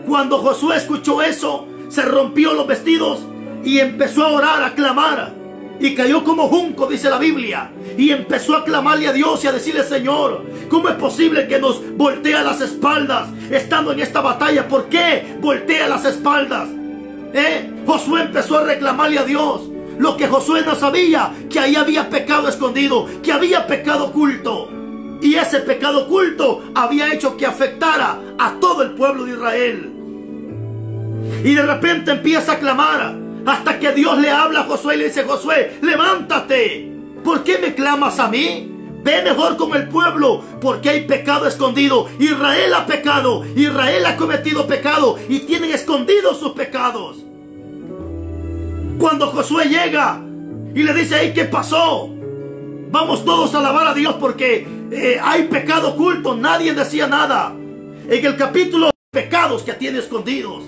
Cuando Josué escuchó eso, se rompió los vestidos y empezó a orar, a clamar. Y cayó como junco, dice la Biblia. Y empezó a clamarle a Dios y a decirle, Señor, ¿cómo es posible que nos voltea las espaldas estando en esta batalla? ¿Por qué voltea las espaldas? Josué empezó a reclamarle a Dios. Lo que Josué no sabía, que ahí había pecado escondido, que había pecado oculto. Y ese pecado oculto había hecho que afectara a todo el pueblo de Israel. Y de repente empieza a clamar, hasta que Dios le habla a Josué y le dice, Josué, levántate. ¿Por qué me clamas a mí? Ve mejor con el pueblo, porque hay pecado escondido. Israel ha pecado, Israel ha cometido pecado y tienen escondidos sus pecados. Cuando Josué llega y le dice, hey, ¿qué pasó? Vamos todos a alabar a Dios porque hay pecado oculto. Nadie decía nada. En el capítulo, pecados que tiene escondidos.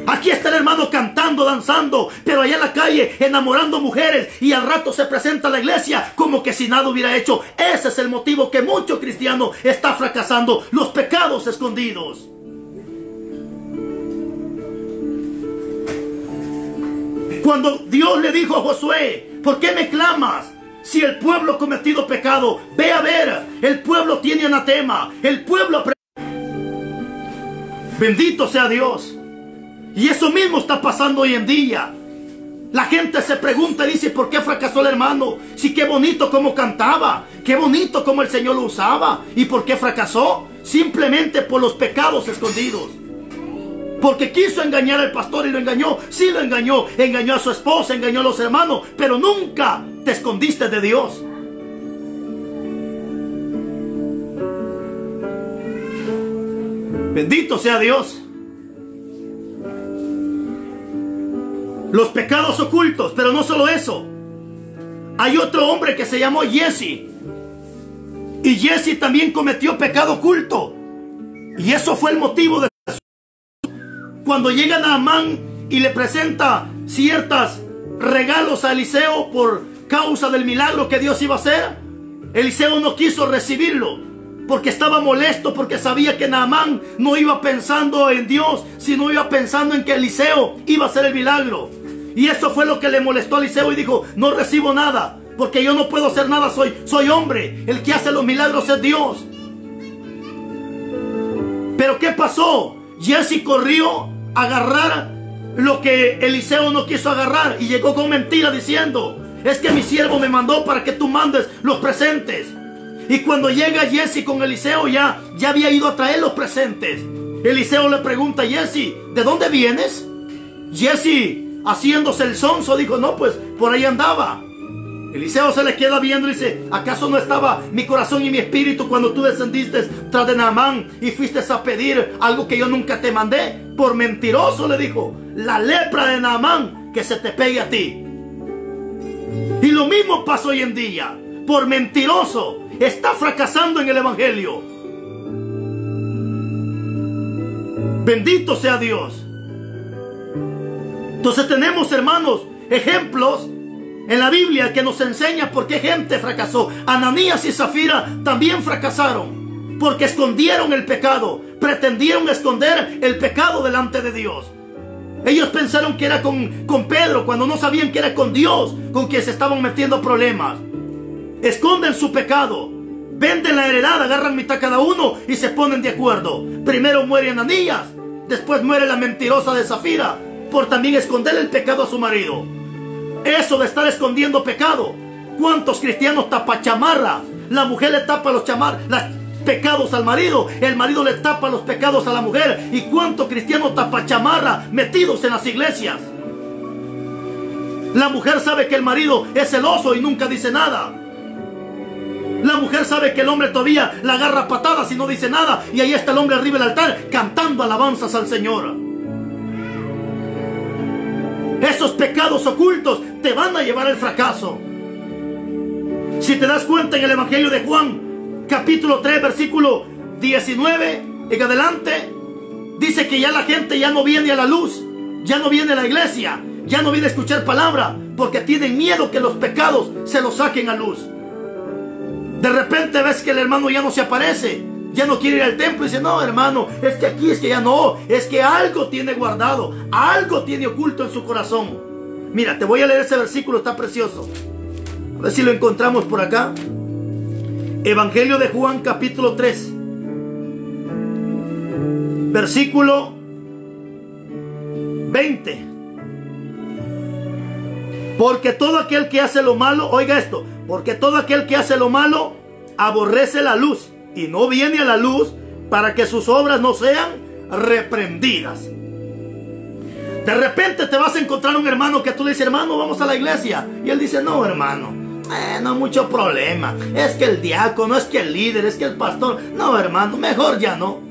Aquí está el hermano cantando, danzando, pero allá en la calle enamorando mujeres, y al rato se presenta a la iglesia como que si nada hubiera hecho. Ese es el motivo que mucho cristiano está fracasando, los pecados escondidos. Cuando Dios le dijo a Josué, ¿por qué me clamas? Si el pueblo ha cometido pecado, ve a ver, el pueblo tiene anatema, el pueblo... Bendito sea Dios. Y eso mismo está pasando hoy en día. La gente se pregunta y dice, ¿por qué fracasó el hermano? Si qué bonito como cantaba, qué bonito como el Señor lo usaba. ¿Y por qué fracasó? Simplemente por los pecados escondidos. Porque quiso engañar al pastor y lo engañó. Sí lo engañó. Engañó a su esposa, engañó a los hermanos. Pero nunca te escondiste de Dios. Bendito sea Dios. Los pecados ocultos, pero no solo eso. Hay otro hombre que se llamó Jesse. Y Jesse también cometió pecado oculto. Y eso fue el motivo de... Cuando llega Naamán y le presenta ciertos regalos a Eliseo por causa del milagro que Dios iba a hacer, Eliseo no quiso recibirlo. Porque estaba molesto, porque sabía que Naamán no iba pensando en Dios, sino iba pensando en que Eliseo iba a hacer el milagro. Y eso fue lo que le molestó a Eliseo y dijo, no recibo nada, porque yo no puedo hacer nada, soy hombre. El que hace los milagros es Dios. Pero ¿qué pasó? Giezi corrió a agarrar lo que Eliseo no quiso agarrar y llegó con mentira diciendo, es que mi siervo me mandó para que tú mandes los presentes. Y cuando llega Giezi con Eliseo ya había ido a traer los presentes. Eliseo le pregunta a Giezi, ¿de dónde vienes? Giezi, haciéndose el sonso, dijo, no, pues por ahí andaba. Eliseo se le queda viendo y dice, ¿acaso no estaba mi corazón y mi espíritu cuando tú descendiste tras de Naamán y fuiste a pedir algo que yo nunca te mandé? Por mentiroso, le dijo, la lepra de Naamán que se te pegue a ti. Y lo mismo pasa hoy en día. Por mentiroso está fracasando en el evangelio. Bendito sea Dios. Entonces tenemos, hermanos, ejemplos en la Biblia que nos enseña por qué gente fracasó. Ananías y Zafira también fracasaron porque escondieron el pecado, pretendieron esconder el pecado delante de Dios. Ellos pensaron que era con Pedro cuando no sabían que era con Dios con quien se estaban metiendo problemas. Esconden su pecado, venden la heredad, agarran mitad cada uno y se ponen de acuerdo. Primero muere Ananías, después muere la mentirosa de Zafira por también esconder el pecado a su marido. Eso de estar escondiendo pecado. ¿Cuántos cristianos tapachamarras? La mujer le tapa los pecados al marido, el marido le tapa los pecados a la mujer. ¿Y cuántos cristianos tapachamarra metidos en las iglesias? La mujer sabe que el marido es celoso y nunca dice nada. La mujer sabe que el hombre todavía la agarra a patadas y no dice nada. Y ahí está el hombre arriba del altar cantando alabanzas al Señor. Esos pecados ocultos te van a llevar al fracaso. Si te das cuenta en el Evangelio de Juan, capítulo 3, versículo 19 en adelante, dice que ya la gente ya no viene a la luz, ya no viene a la iglesia, ya no viene a escuchar palabra, porque tienen miedo que los pecados se los saquen a luz. De repente ves que el hermano ya no se aparece, ya no quiere ir al templo y dice, no hermano, es que aquí, es que ya no, es que algo tiene guardado, algo tiene oculto en su corazón. Mira, te voy a leer ese versículo, está precioso. A ver si lo encontramos por acá. Evangelio de Juan, capítulo 3, versículo 20. Porque todo aquel que hace lo malo, oiga esto, porque todo aquel que hace lo malo aborrece la luz y no viene a la luz para que sus obras no sean reprendidas. De repente te vas a encontrar un hermano que tú le dices, hermano, vamos a la iglesia. Y él dice, no hermano, no mucho problema. Es que el diácono, es que el líder, es que el pastor. No hermano, mejor ya no.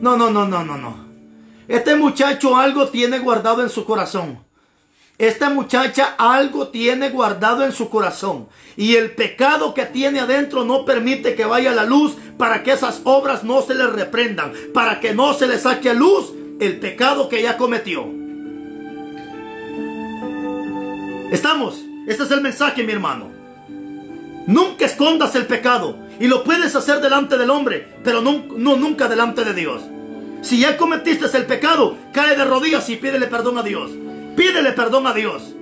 No. Este muchacho algo tiene guardado en su corazón. Esta muchacha algo tiene guardado en su corazón. Y el pecado que tiene adentro no permite que vaya a la luz para que esas obras no se le reprendan. Para que no se le saque a luz el pecado que ella cometió. ¿Estamos? Este es el mensaje, mi hermano. Nunca escondas el pecado. Y lo puedes hacer delante del hombre, pero nunca delante de Dios. Si ya cometiste el pecado, cae de rodillas y pídele perdón a Dios. Pídele perdón a Dios.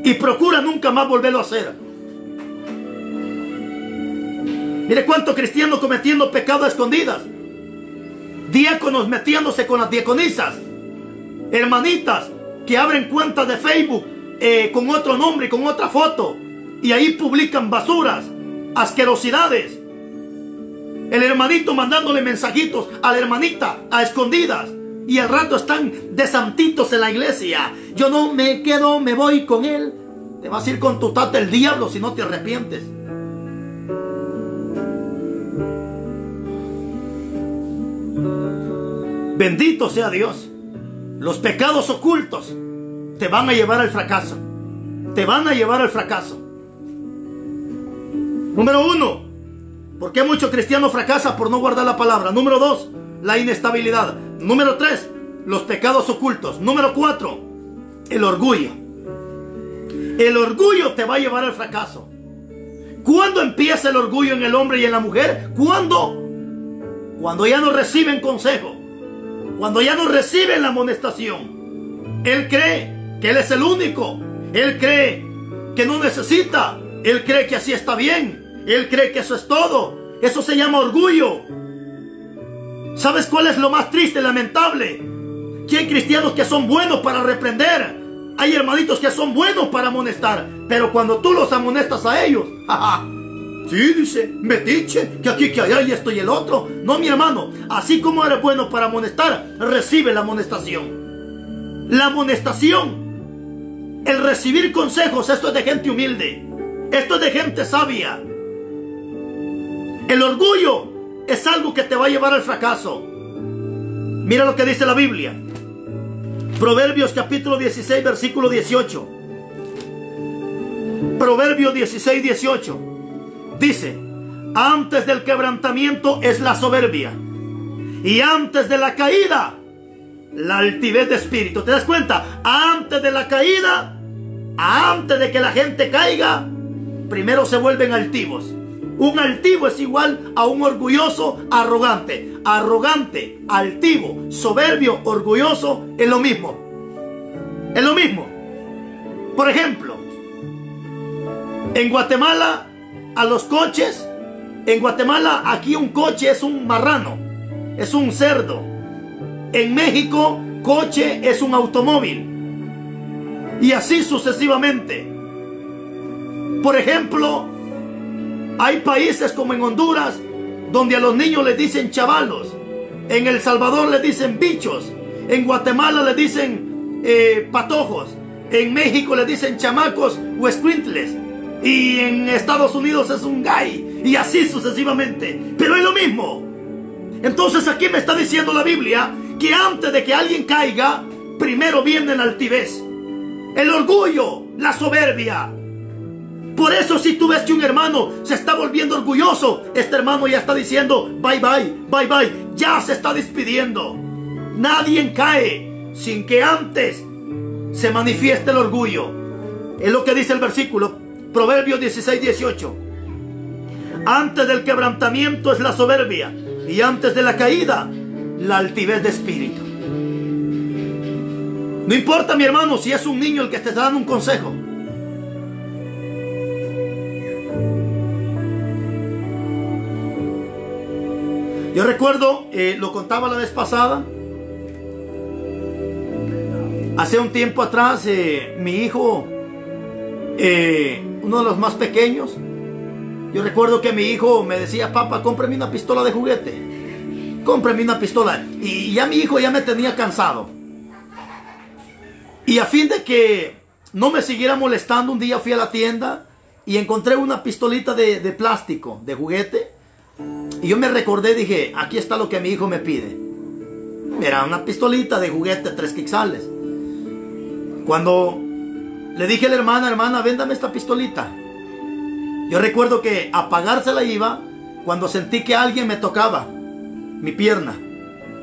Y procura nunca más volverlo a hacer. Mire cuánto cristiano cometiendo pecado a escondidas. Diáconos metiéndose con las diaconisas. Hermanitas que abren cuentas de Facebook con otro nombre y con otra foto. Y ahí publican basuras, asquerosidades. El hermanito mandándole mensajitos a la hermanita a escondidas. Y al rato están de santitos en la iglesia. Yo no me quedo, me voy con él. Te vas a ir con tu tata el diablo si no te arrepientes. Bendito sea Dios. Los pecados ocultos te van a llevar al fracaso. Te van a llevar al fracaso. Número 1, ¿por qué muchos cristianos fracasan por no guardar la palabra? Número 2, la inestabilidad. Número 3, los pecados ocultos. Número 4, el orgullo. El orgullo te va a llevar al fracaso. ¿Cuándo empieza el orgullo en el hombre y en la mujer? ¿Cuándo? Cuando ya no reciben consejo. Cuando ya no reciben la amonestación. Él cree que Él es el único. Él cree que no necesita. Él cree que así está bien. Él cree que eso es todo. Eso se llama orgullo. ¿Sabes cuál es lo más triste y lamentable? Que hay cristianos que son buenos para reprender. Hay hermanitos que son buenos para amonestar. Pero cuando tú los amonestas a ellos, ¡jaja! Sí, dice, metiche, que aquí, que allá, y esto y el otro. No, mi hermano, así como eres bueno para amonestar, recibe la amonestación. La amonestación, el recibir consejos, esto es de gente humilde. Esto es de gente sabia. El orgullo es algo que te va a llevar al fracaso. Mira lo que dice la Biblia. Proverbios capítulo 16, versículo 18. Proverbios 16, 18. Dice: antes del quebrantamiento es la soberbia, y antes de la caída, la altivez de espíritu. ¿Te das cuenta? Antes de la caída, antes de que la gente caiga, primero se vuelven altivos. Un altivo es igual a un orgulloso arrogante. Arrogante, altivo, soberbio, orgulloso, es lo mismo. Es lo mismo. Por ejemplo, en Guatemala, a los coches, en Guatemala, aquí un coche es un marrano, es un cerdo. En México, coche es un automóvil. Y así sucesivamente. Por ejemplo, hay países como en Honduras, donde a los niños les dicen chavalos. En El Salvador les dicen bichos. En Guatemala les dicen patojos. En México les dicen chamacos o squintles. Y en Estados Unidos es un gay. Y así sucesivamente. Pero es lo mismo. Entonces aquí me está diciendo la Biblia que antes de que alguien caiga, primero viene la altivez, el orgullo, la soberbia. Por eso si tú ves que un hermano se está volviendo orgulloso, este hermano ya está diciendo bye bye, bye bye, ya se está despidiendo. Nadie cae sin que antes se manifieste el orgullo. Es lo que dice el versículo, Proverbios 16, 18. Antes del quebrantamiento es la soberbia, y antes de la caída, la altivez de espíritu. No importa, mi hermano, si es un niño el que te está dando un consejo. Yo recuerdo, lo contaba la vez pasada, hace un tiempo atrás, mi hijo, uno de los más pequeños, yo recuerdo que mi hijo me decía: papá, cómprame una pistola de juguete, cómprame una pistola. Y ya mi hijo ya me tenía cansado. Y a fin de que no me siguiera molestando, un día fui a la tienda y encontré una pistolita de plástico, de juguete. Y yo me recordé, dije: aquí está lo que mi hijo me pide. Era una pistolita de juguete 3 quetzales. Cuando le dije a la hermana: hermana, véndame esta pistolita, yo recuerdo que a pagársela iba cuando sentí que alguien me tocaba mi pierna.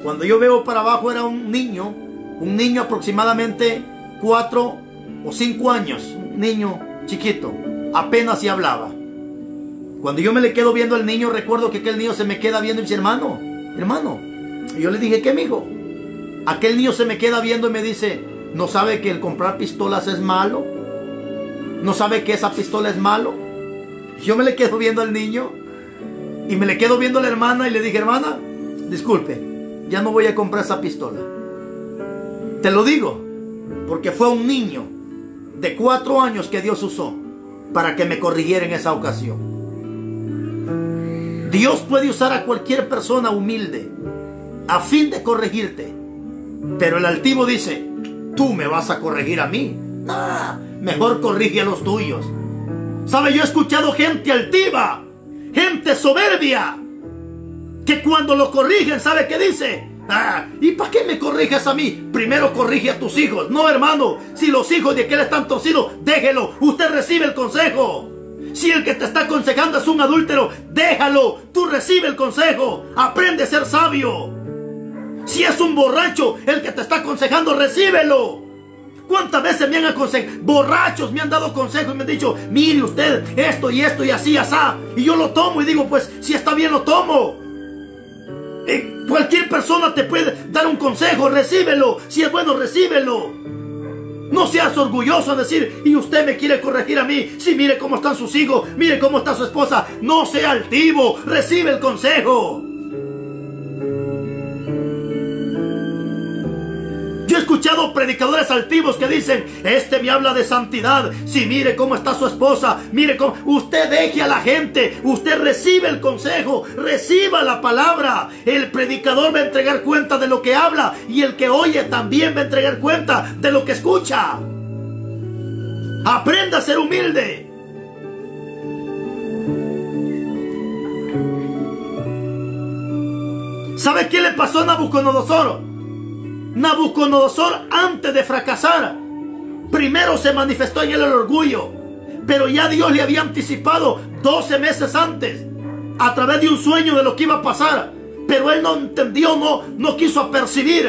Cuando yo veo para abajo era un niño aproximadamente 4 o 5 años, un niño chiquito, apenas si hablaba. Cuando yo me le quedo viendo al niño, recuerdo que aquel niño se me queda viendo y me dice: hermano, hermano. Y yo le dije: ¿qué, mijo? Aquel niño se me queda viendo y me dice: ¿no sabe que el comprar pistolas es malo? ¿No sabe que esa pistola es malo? Yo me le quedo viendo al niño y me le quedo viendo a la hermana y le dije: hermana, disculpe, ya no voy a comprar esa pistola. Te lo digo porque fue un niño de 4 años que Dios usó para que me corrigiera en esa ocasión. Dios puede usar a cualquier persona humilde a fin de corregirte, pero el altivo dice: tú me vas a corregir a mí. Mejor corrige a los tuyos. ¿Sabe? Yo he escuchado gente altiva, gente soberbia, que cuando lo corrigen, ¿sabe qué dice? ¿Y para qué me corriges a mí? Primero corrige a tus hijos. No, hermano, si los hijos de aquel están torcidos, déjelo, usted recibe el consejo. Si el que te está aconsejando es un adúltero, déjalo, tú recibe el consejo, aprende a ser sabio. Si es un borracho el que te está aconsejando, recíbelo. ¿Cuántas veces me han aconsejado? Borrachos me han dado consejos y me han dicho: mire usted, esto y así, asá. Y yo lo tomo y digo: pues si está bien, lo tomo. Cualquier persona te puede dar un consejo, recíbelo. Si es bueno, recíbelo. No seas orgulloso de decir, y usted me quiere corregir a mí. Si mire cómo están sus hijos, mire cómo está su esposa. No sea altivo, recibe el consejo. Yo he escuchado predicadores altivos que dicen, este me habla de santidad. Si mire cómo está su esposa, mire cómo... Usted deje a la gente, usted recibe el consejo, reciba la palabra. El predicador va a entregar cuenta de lo que habla y el que oye también va a entregar cuenta de lo que escucha. Aprenda a ser humilde. ¿Sabe qué le pasó a Nabucodonosor? Nabucodonosor, antes de fracasar, primero se manifestó en él el orgullo, pero ya Dios le había anticipado 12 meses antes a través de un sueño de lo que iba a pasar, pero él no entendió, no quiso apercibir.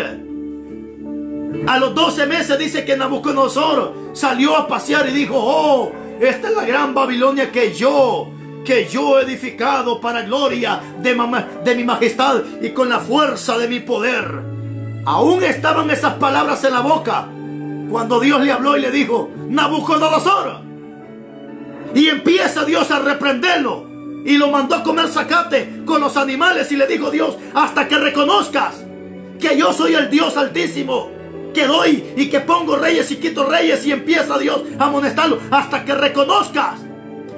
A los 12 meses dice que Nabucodonosor salió a pasear y dijo, oh, esta es la gran Babilonia que yo he edificado para gloria de mi majestad y con la fuerza de mi poder. Aún estaban esas palabras en la boca cuando Dios le habló y le dijo, Nabucodonosor. Y empieza Dios a reprenderlo y lo mandó a comer zacate con los animales y le dijo Dios, hasta que reconozcas que yo soy el Dios altísimo, que doy y que pongo reyes y quito reyes. Y empieza Dios a amonestarlo hasta que reconozcas.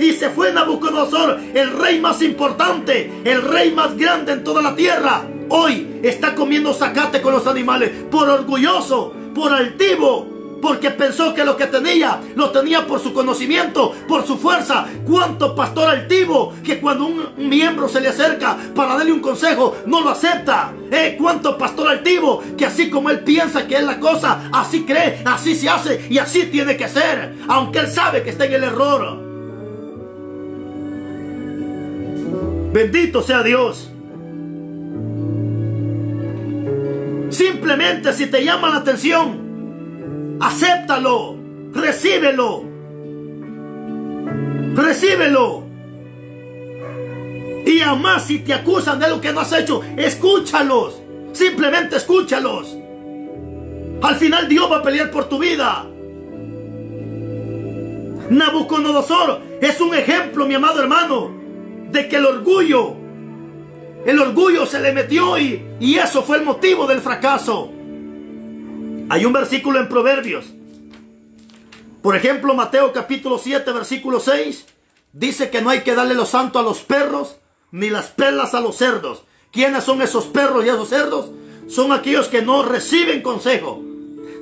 Y se fue Nabucodonosor, el rey más importante, el rey más grande en toda la tierra. Hoy está comiendo zacate con los animales por orgulloso, por altivo, porque pensó que lo que tenía, lo tenía por su conocimiento, por su fuerza. ¿Cuánto pastor altivo que cuando un miembro se le acerca para darle un consejo, no lo acepta? ¿Cuánto pastor altivo que así como él piensa que es la cosa, así cree, así se hace y así tiene que ser, aunque él sabe que está en el error? Bendito sea Dios. Simplemente si te llama la atención, acéptalo, recíbelo. Recíbelo. Y además si te acusan de algo que no has hecho, escúchalos. Simplemente escúchalos. Al final Dios va a pelear por tu vida. Nabucodonosor es un ejemplo, mi amado hermano, de que el orgullo se le metió y eso fue el motivo del fracaso. Hay un versículo en Proverbios, por ejemplo Mateo capítulo 7 versículo 6, dice que no hay que darle lo santo a los perros ni las perlas a los cerdos. ¿Quiénes son esos perros y esos cerdos? Son aquellos que no reciben consejo.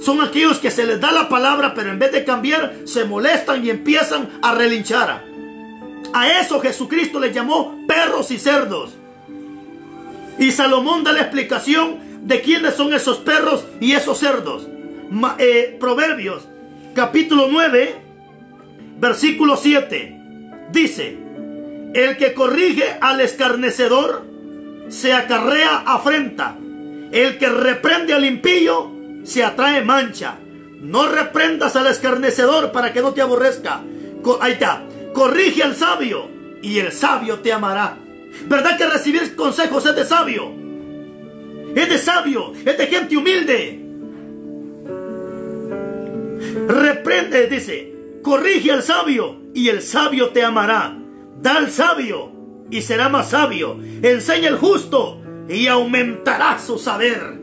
Son aquellos que se les da la palabra, pero en vez de cambiar se molestan y empiezan a relinchar. A eso Jesucristo les llamó perros y cerdos. Y Salomón da la explicación de quiénes son esos perros y esos cerdos. Proverbios capítulo 9 versículo 7 dice: el que corrige al escarnecedor se acarrea afrenta, el que reprende al impío se atrae mancha. No reprendas al escarnecedor para que no te aborrezca. Ahí está. Corrige al sabio y el sabio te amará. ¿Verdad que recibir consejos es de sabio? Es de sabio, es de gente humilde. Reprende, dice, corrige al sabio y el sabio te amará. Da al sabio y será más sabio. Enseña al justo y aumentará su saber.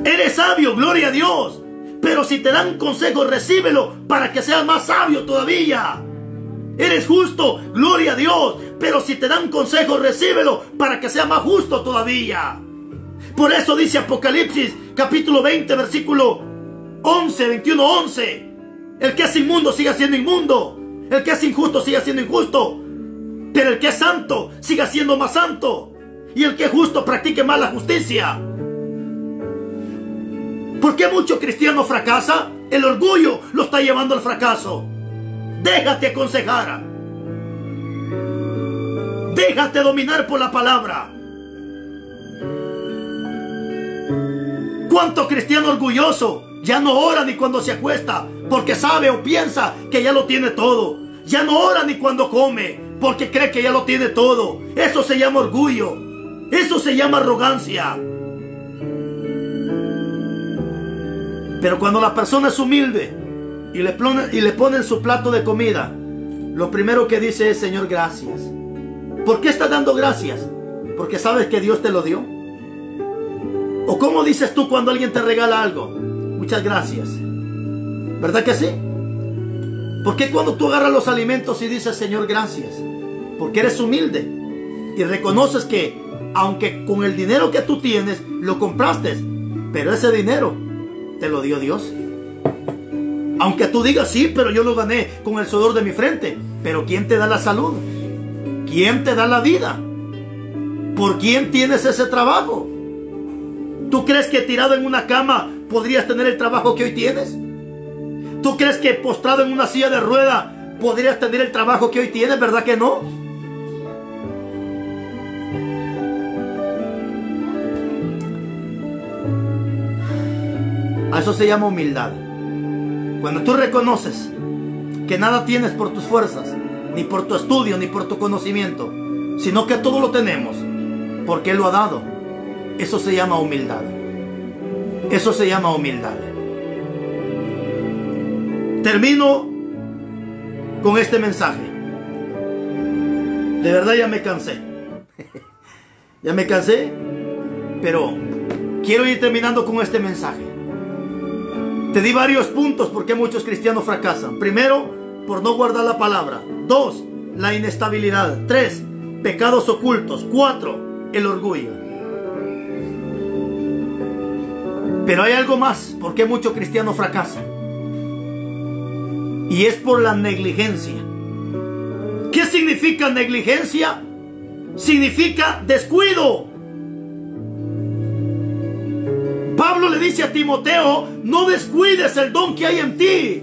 Eres sabio, gloria a Dios. Pero si te dan consejo, recíbelo para que seas más sabio todavía. Eres justo, gloria a Dios. Pero si te dan consejo, recíbelo para que sea más justo todavía. Por eso dice Apocalipsis capítulo 20 versículo 21-11. El que es inmundo siga siendo inmundo. El que es injusto siga siendo injusto. Pero el que es santo siga siendo más santo. Y el que es justo practique más la justicia. ¿Por qué mucho cristiano fracasa? El orgullo lo está llevando al fracaso. Déjate aconsejar. Déjate dominar por la palabra. ¿Cuánto cristiano orgulloso ya no ora ni cuando se acuesta porque sabe o piensa que ya lo tiene todo? Ya no ora ni cuando come porque cree que ya lo tiene todo. Eso se llama orgullo. Eso se llama arrogancia. Pero cuando la persona es humilde y le ponen su plato de comida, lo primero que dice es: Señor, gracias. ¿Por qué estás dando gracias? Porque sabes que Dios te lo dio. ¿O cómo dices tú cuando alguien te regala algo? Muchas gracias. ¿Verdad que sí? ¿Por qué cuando tú agarras los alimentos y dices: Señor, gracias? Porque eres humilde y reconoces que aunque con el dinero que tú tienes lo compraste, pero ese dinero te lo dio Dios. Aunque tú digas: sí, pero yo lo gané con el sudor de mi frente. Pero ¿quién te da la salud? ¿Quién te da la vida? ¿Por quién tienes ese trabajo? ¿Tú crees que tirado en una cama podrías tener el trabajo que hoy tienes? ¿Tú crees que postrado en una silla de rueda podrías tener el trabajo que hoy tienes? ¿Verdad que no? A eso se llama humildad. Cuando tú reconoces que nada tienes por tus fuerzas, ni por tu estudio, ni por tu conocimiento, sino que todo lo tenemos porque Él lo ha dado. Eso se llama humildad. Eso se llama humildad. Termino con este mensaje. De verdad ya me cansé. Ya me cansé, pero quiero ir terminando con este mensaje. Te di varios puntos por qué muchos cristianos fracasan. Primero, por no guardar la palabra. 2, la inestabilidad. 3, pecados ocultos. 4, el orgullo. Pero hay algo más por qué muchos cristianos fracasan. Y es por la negligencia. ¿Qué significa negligencia? Significa descuido. Pablo le dice a Timoteo: no descuides el don que hay en ti.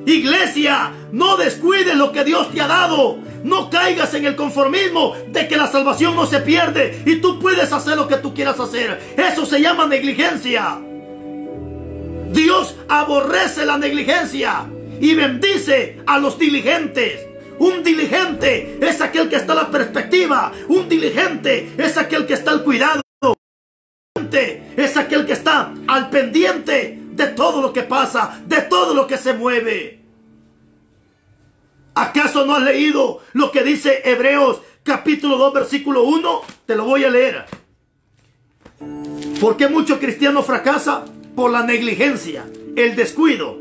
Iglesia, no descuides lo que Dios te ha dado. No caigas en el conformismo de que la salvación no se pierde y tú puedes hacer lo que tú quieras hacer. Eso se llama negligencia. Dios aborrece la negligencia y bendice a los diligentes. Un diligente es aquel que está a la perspectiva. Un diligente es aquel que está al cuidado. Es aquel que está al pendiente de todo lo que pasa, de todo lo que se mueve. ¿Acaso no has leído lo que dice Hebreos capítulo 2 versículo 1? Te lo voy a leer. ¿Por qué muchos cristianos fracasan? Por la negligencia, el descuido.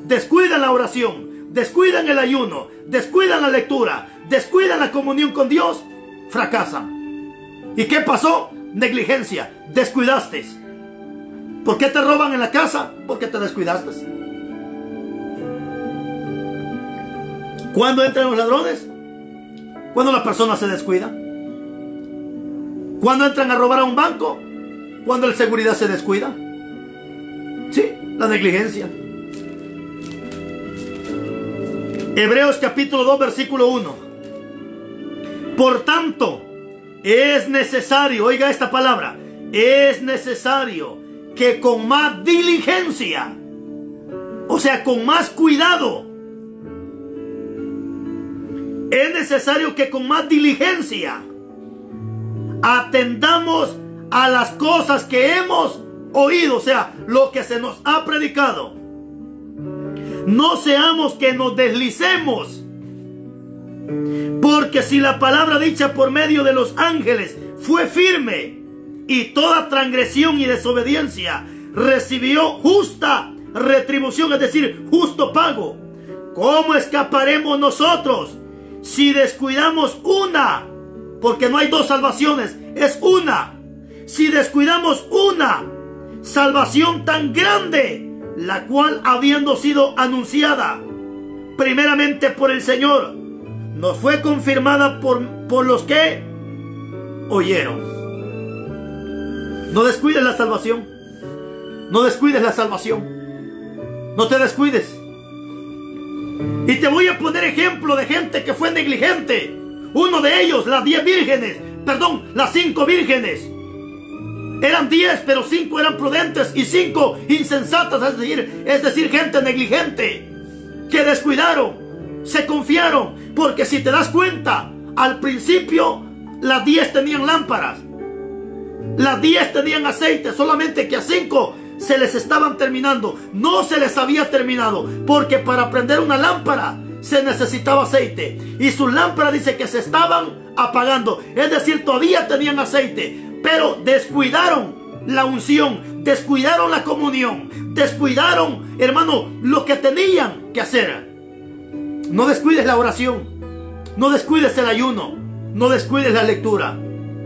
Descuidan la oración, descuidan el ayuno, descuidan la lectura, descuidan la comunión con Dios, fracasan. ¿Y qué pasó? Negligencia, descuidaste. ¿Por qué te roban en la casa? Porque te descuidaste. ¿Cuándo entran los ladrones? Cuando la persona se descuida. ¿Cuándo entran a robar a un banco? Cuando el seguridad se descuida. Sí, la negligencia. Hebreos capítulo 2 versículo 1. Por tanto, es necesario, oiga esta palabra, es necesario que con más diligencia, o sea, con más cuidado, es necesario que con más diligencia atendamos a las cosas que hemos oído, o sea, lo que se nos ha predicado. No seamos que nos deslicemos, porque si la palabra dicha por medio de los ángeles fue firme, y toda transgresión y desobediencia recibió justa retribución, es decir, justo pago, ¿cómo escaparemos nosotros si descuidamos una? Porque no hay dos salvaciones, es una. Si descuidamos una salvación tan grande, la cual habiendo sido anunciada primeramente por el Señor, nos fue confirmada por los que oyeron. No descuides la salvación. No descuides la salvación. No te descuides. Y te voy a poner ejemplo de gente que fue negligente. Uno de ellos, las 10 vírgenes, perdón, las 5 vírgenes. Eran 10, pero 5 eran prudentes y 5 insensatas, es decir, gente negligente, que descuidaron, se confiaron. Porque si te das cuenta, al principio las 10 tenían lámparas, las 10 tenían aceite, solamente que a 5 se les estaban terminando. No se les había terminado, porque para prender una lámpara se necesitaba aceite, y sus lámparas dice que se estaban apagando. Es decir, todavía tenían aceite, pero descuidaron la unción, descuidaron la comunión, descuidaron, hermano, lo que tenían que hacer. No descuides la oración, no descuides el ayuno, no descuides la lectura.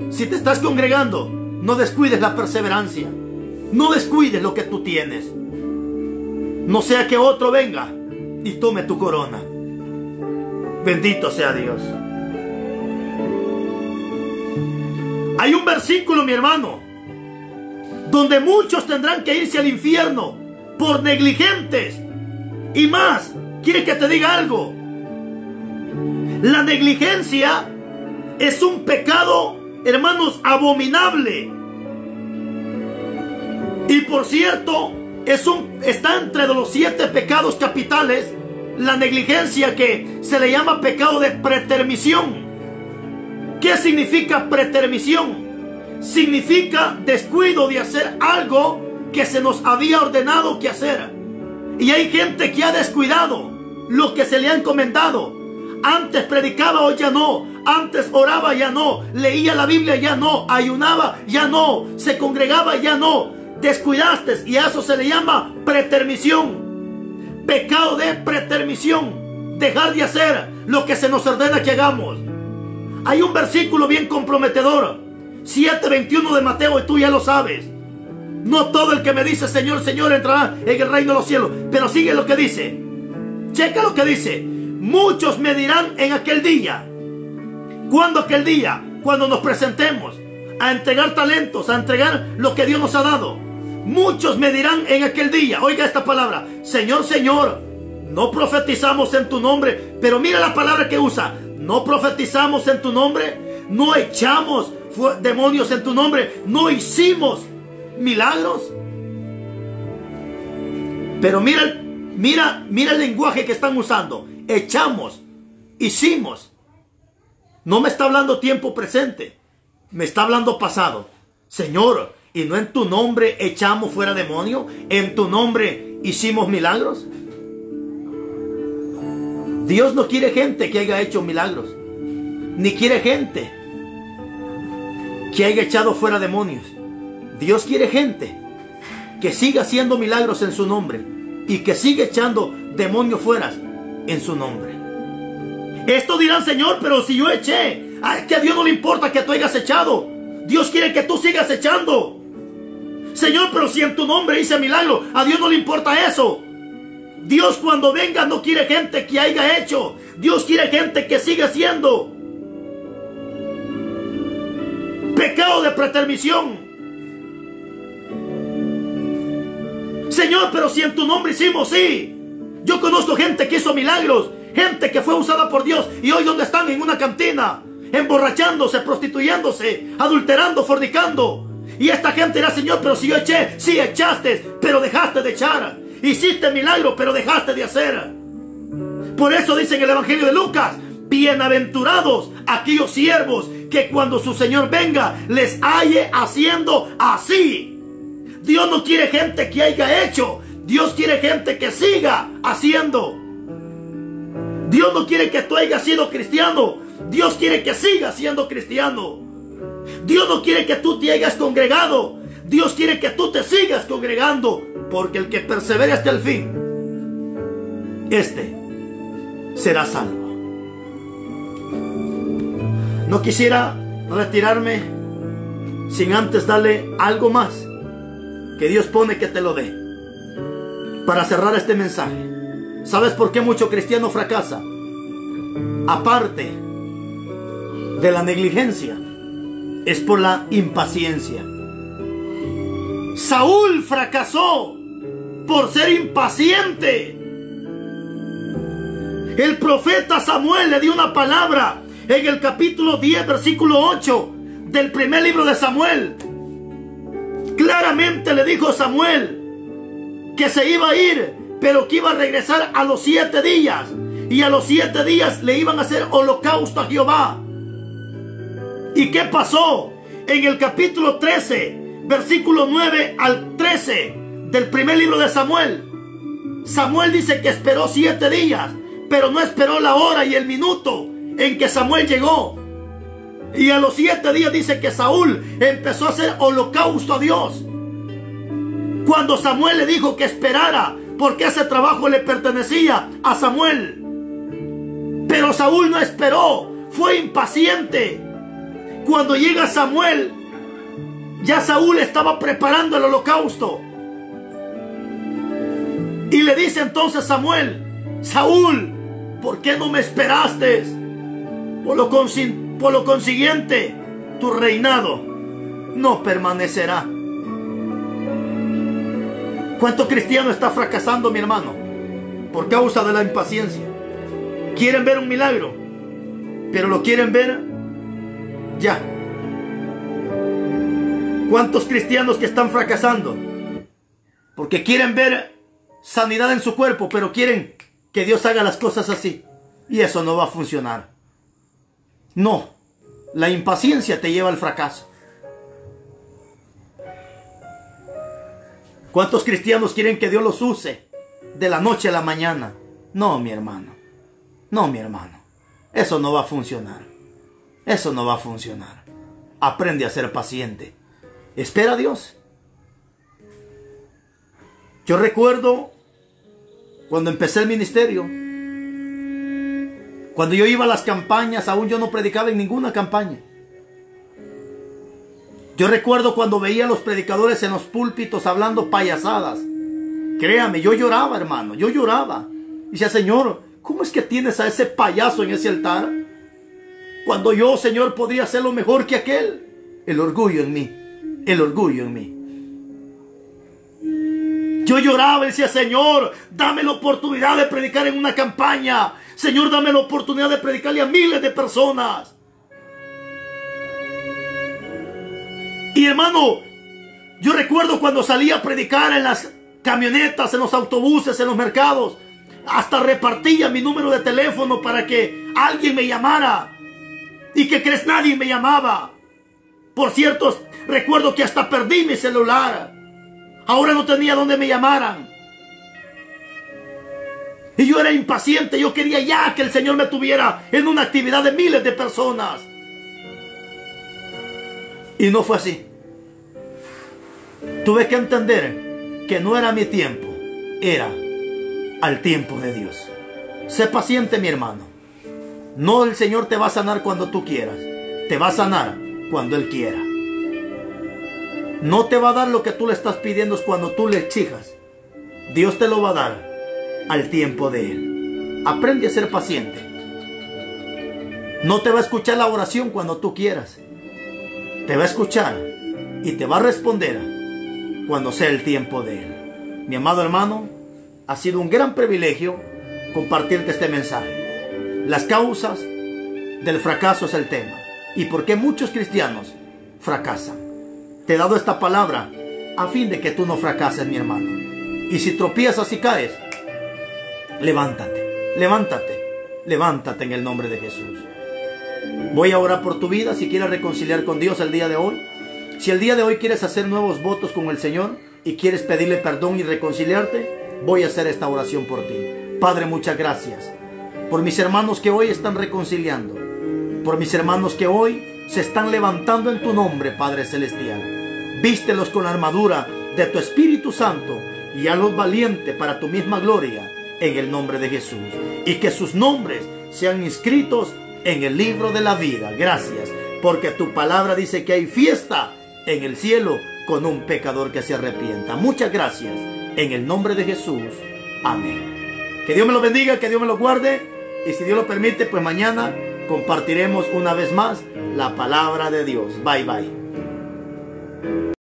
Si te estás congregando, no descuides la perseverancia, no descuides lo que tú tienes. No sea que otro venga y tome tu corona. Bendito sea Dios. Hay un versículo, mi hermano, donde muchos tendrán que irse al infierno por negligentes. Y más, quiere que te diga algo. La negligencia es un pecado, hermanos, abominable. Y por cierto, está entre los 7 pecados capitales. La negligencia, que se le llama pecado de pretermisión. ¿Qué significa pretermisión? Significa descuido de hacer algo que se nos había ordenado que hacer. Y hay gente que ha descuidado lo que se le ha encomendado. Antes predicaba, hoy ya no. Antes oraba, ya no. Leía la Biblia, ya no. Ayunaba, ya no. Se congregaba, ya no. Descuidaste, y a eso se le llama pretermisión. Pecado de pretermisión. Dejar de hacer lo que se nos ordena que hagamos. Hay un versículo bien comprometedor, 7:21 de Mateo, y tú ya lo sabes. No todo el que me dice Señor, Señor entrará en el reino de los cielos. Pero sigue lo que dice. Checa lo que dice. Muchos me dirán en aquel día. ¿Cuándo aquel día? Cuando nos presentemos a entregar talentos, a entregar lo que Dios nos ha dado. Muchos me dirán en aquel día, oiga esta palabra: Señor, Señor, no profetizamos en tu nombre. Pero mira la palabra que usa: no profetizamos en tu nombre, no echamos demonios en tu nombre, no hicimos milagros. Pero mira el lenguaje que están usando: echamos, hicimos. No me está hablando tiempo presente, me está hablando pasado. Señor, ¿y no en tu nombre echamos fuera demonios? ¿En tu nombre hicimos milagros? Dios no quiere gente que haya hecho milagros, ni quiere gente que haya echado fuera demonios. Dios quiere gente que siga haciendo milagros en su nombre y que siga echando demonios fuera en su nombre. Esto dirán: Señor, pero si yo eché, que a Dios no le importa que tú hayas echado. Dios quiere que tú sigas echando. Señor, pero si en tu nombre hice milagro, a Dios no le importa eso. Dios, cuando venga, no quiere gente que haya hecho. Dios quiere gente que siga haciendo. Pecado de pretermisión. Señor, pero si en tu nombre hicimos, sí. Yo conozco gente que hizo milagros, gente que fue usada por Dios, y hoy ¿dónde están? En una cantina, emborrachándose, prostituyéndose, adulterando, fornicando. Y esta gente dirá: Señor, pero si yo eché. Sí, echaste, pero dejaste de echar. Hiciste milagro, pero dejaste de hacer. Por eso dice en el Evangelio de Lucas: bienaventurados aquellos siervos que cuando su Señor venga les halle haciendo así. Dios no quiere gente que haya hecho, Dios quiere gente que siga haciendo. Dios no quiere que tú hayas sido cristiano, Dios quiere que sigas siendo cristiano. Dios no quiere que tú te hayas congregado, Dios quiere que tú te sigas congregando. Porque el que persevere hasta el fin, este será salvo. No quisiera retirarme sin antes darle algo más que Dios pone que te lo dé para cerrar este mensaje. ¿Sabes por qué mucho cristiano fracasa? Aparte de la negligencia, es por la impaciencia. Saúl fracasó por ser impaciente. El profeta Samuel le dio una palabra en el capítulo 10, versículo 8 del primer libro de Samuel. Claramente le dijo Samuel que se iba a ir, pero que iba a regresar a los 7 días. Y a los 7 días le iban a hacer holocausto a Jehová. ¿Y qué pasó? En el capítulo 13, versículo 9 al 13, del primer libro de Samuel. Samuel dice que esperó 7 días, pero no esperó la hora y el minuto en que Samuel llegó. Y a los 7 días dice que Saúl empezó a hacer holocausto a Dios. Cuando Samuel le dijo que esperara, porque ese trabajo le pertenecía a Samuel. Pero Saúl no esperó, fue impaciente. Cuando llega Samuel, ya Saúl estaba preparando el holocausto. Y le dice entonces Samuel: Saúl, ¿por qué no me esperaste? Por lo consiguiente, tu reinado no permanecerá. ¿Cuánto cristiano está fracasando, mi hermano? Por causa de la impaciencia. Quieren ver un milagro, pero lo quieren ver ya. ¿Cuántos cristianos que están fracasando? Porque quieren ver sanidad en su cuerpo, pero quieren que Dios haga las cosas así. Y eso no va a funcionar. No, la impaciencia te lleva al fracaso. ¿Cuántos cristianos quieren que Dios los use de la noche a la mañana? No, mi hermano. No, mi hermano. Eso no va a funcionar. Eso no va a funcionar. Aprende a ser paciente. Espera a Dios. Yo recuerdo cuando empecé el ministerio. Cuando yo iba a las campañas, aún yo no predicaba en ninguna campaña. Yo recuerdo cuando veía a los predicadores en los púlpitos hablando payasadas. Créame, yo lloraba, hermano, yo lloraba. Y decía: Señor, ¿cómo es que tienes a ese payaso en ese altar? Cuando yo, Señor, podría hacerlo mejor que aquel. El orgullo en mí, el orgullo en mí. Yo lloraba y decía: Señor, dame la oportunidad de predicar en una campaña. Señor, dame la oportunidad de predicarle a miles de personas. Y hermano, yo recuerdo cuando salía a predicar en las camionetas, en los autobuses, en los mercados. Hasta repartía mi número de teléfono para que alguien me llamara. ¿Y qué crees? Nadie me llamaba. Por cierto, recuerdo que hasta perdí mi celular. Ahora no tenía donde me llamaran. Y yo era impaciente. Yo quería ya que el Señor me tuviera en una actividad de miles de personas. Y no fue así. Tuve que entender que no era mi tiempo. Era al tiempo de Dios. Sé paciente, mi hermano. No, el Señor te va a sanar cuando tú quieras. Te va a sanar cuando Él quiera. No te va a dar lo que tú le estás pidiendo cuando tú le exijas. Dios te lo va a dar al tiempo de Él. Aprende a ser paciente. No te va a escuchar la oración cuando tú quieras. Te va a escuchar y te va a responder cuando sea el tiempo de Él. Mi amado hermano, ha sido un gran privilegio compartirte este mensaje. Las causas del fracaso es el tema. Y por qué muchos cristianos fracasan. Te he dado esta palabra a fin de que tú no fracases, mi hermano. Y si tropiezas y caes, levántate, levántate, levántate en el nombre de Jesús. Voy a orar por tu vida si quieres reconciliar con Dios el día de hoy. Si el día de hoy quieres hacer nuevos votos con el Señor y quieres pedirle perdón y reconciliarte, voy a hacer esta oración por ti. Padre, muchas gracias por mis hermanos que hoy están reconciliando, por mis hermanos que hoy se están levantando en tu nombre, Padre Celestial. Vístelos con la armadura de tu Espíritu Santo y hazlos valientes para tu misma gloria en el nombre de Jesús. Y que sus nombres sean inscritos en el libro de la vida. Gracias, porque tu palabra dice que hay fiesta en el cielo con un pecador que se arrepienta. Muchas gracias, en el nombre de Jesús. Amén. Que Dios me lo bendiga, que Dios me lo guarde. Y si Dios lo permite, pues mañana compartiremos una vez más la palabra de Dios. Bye, bye.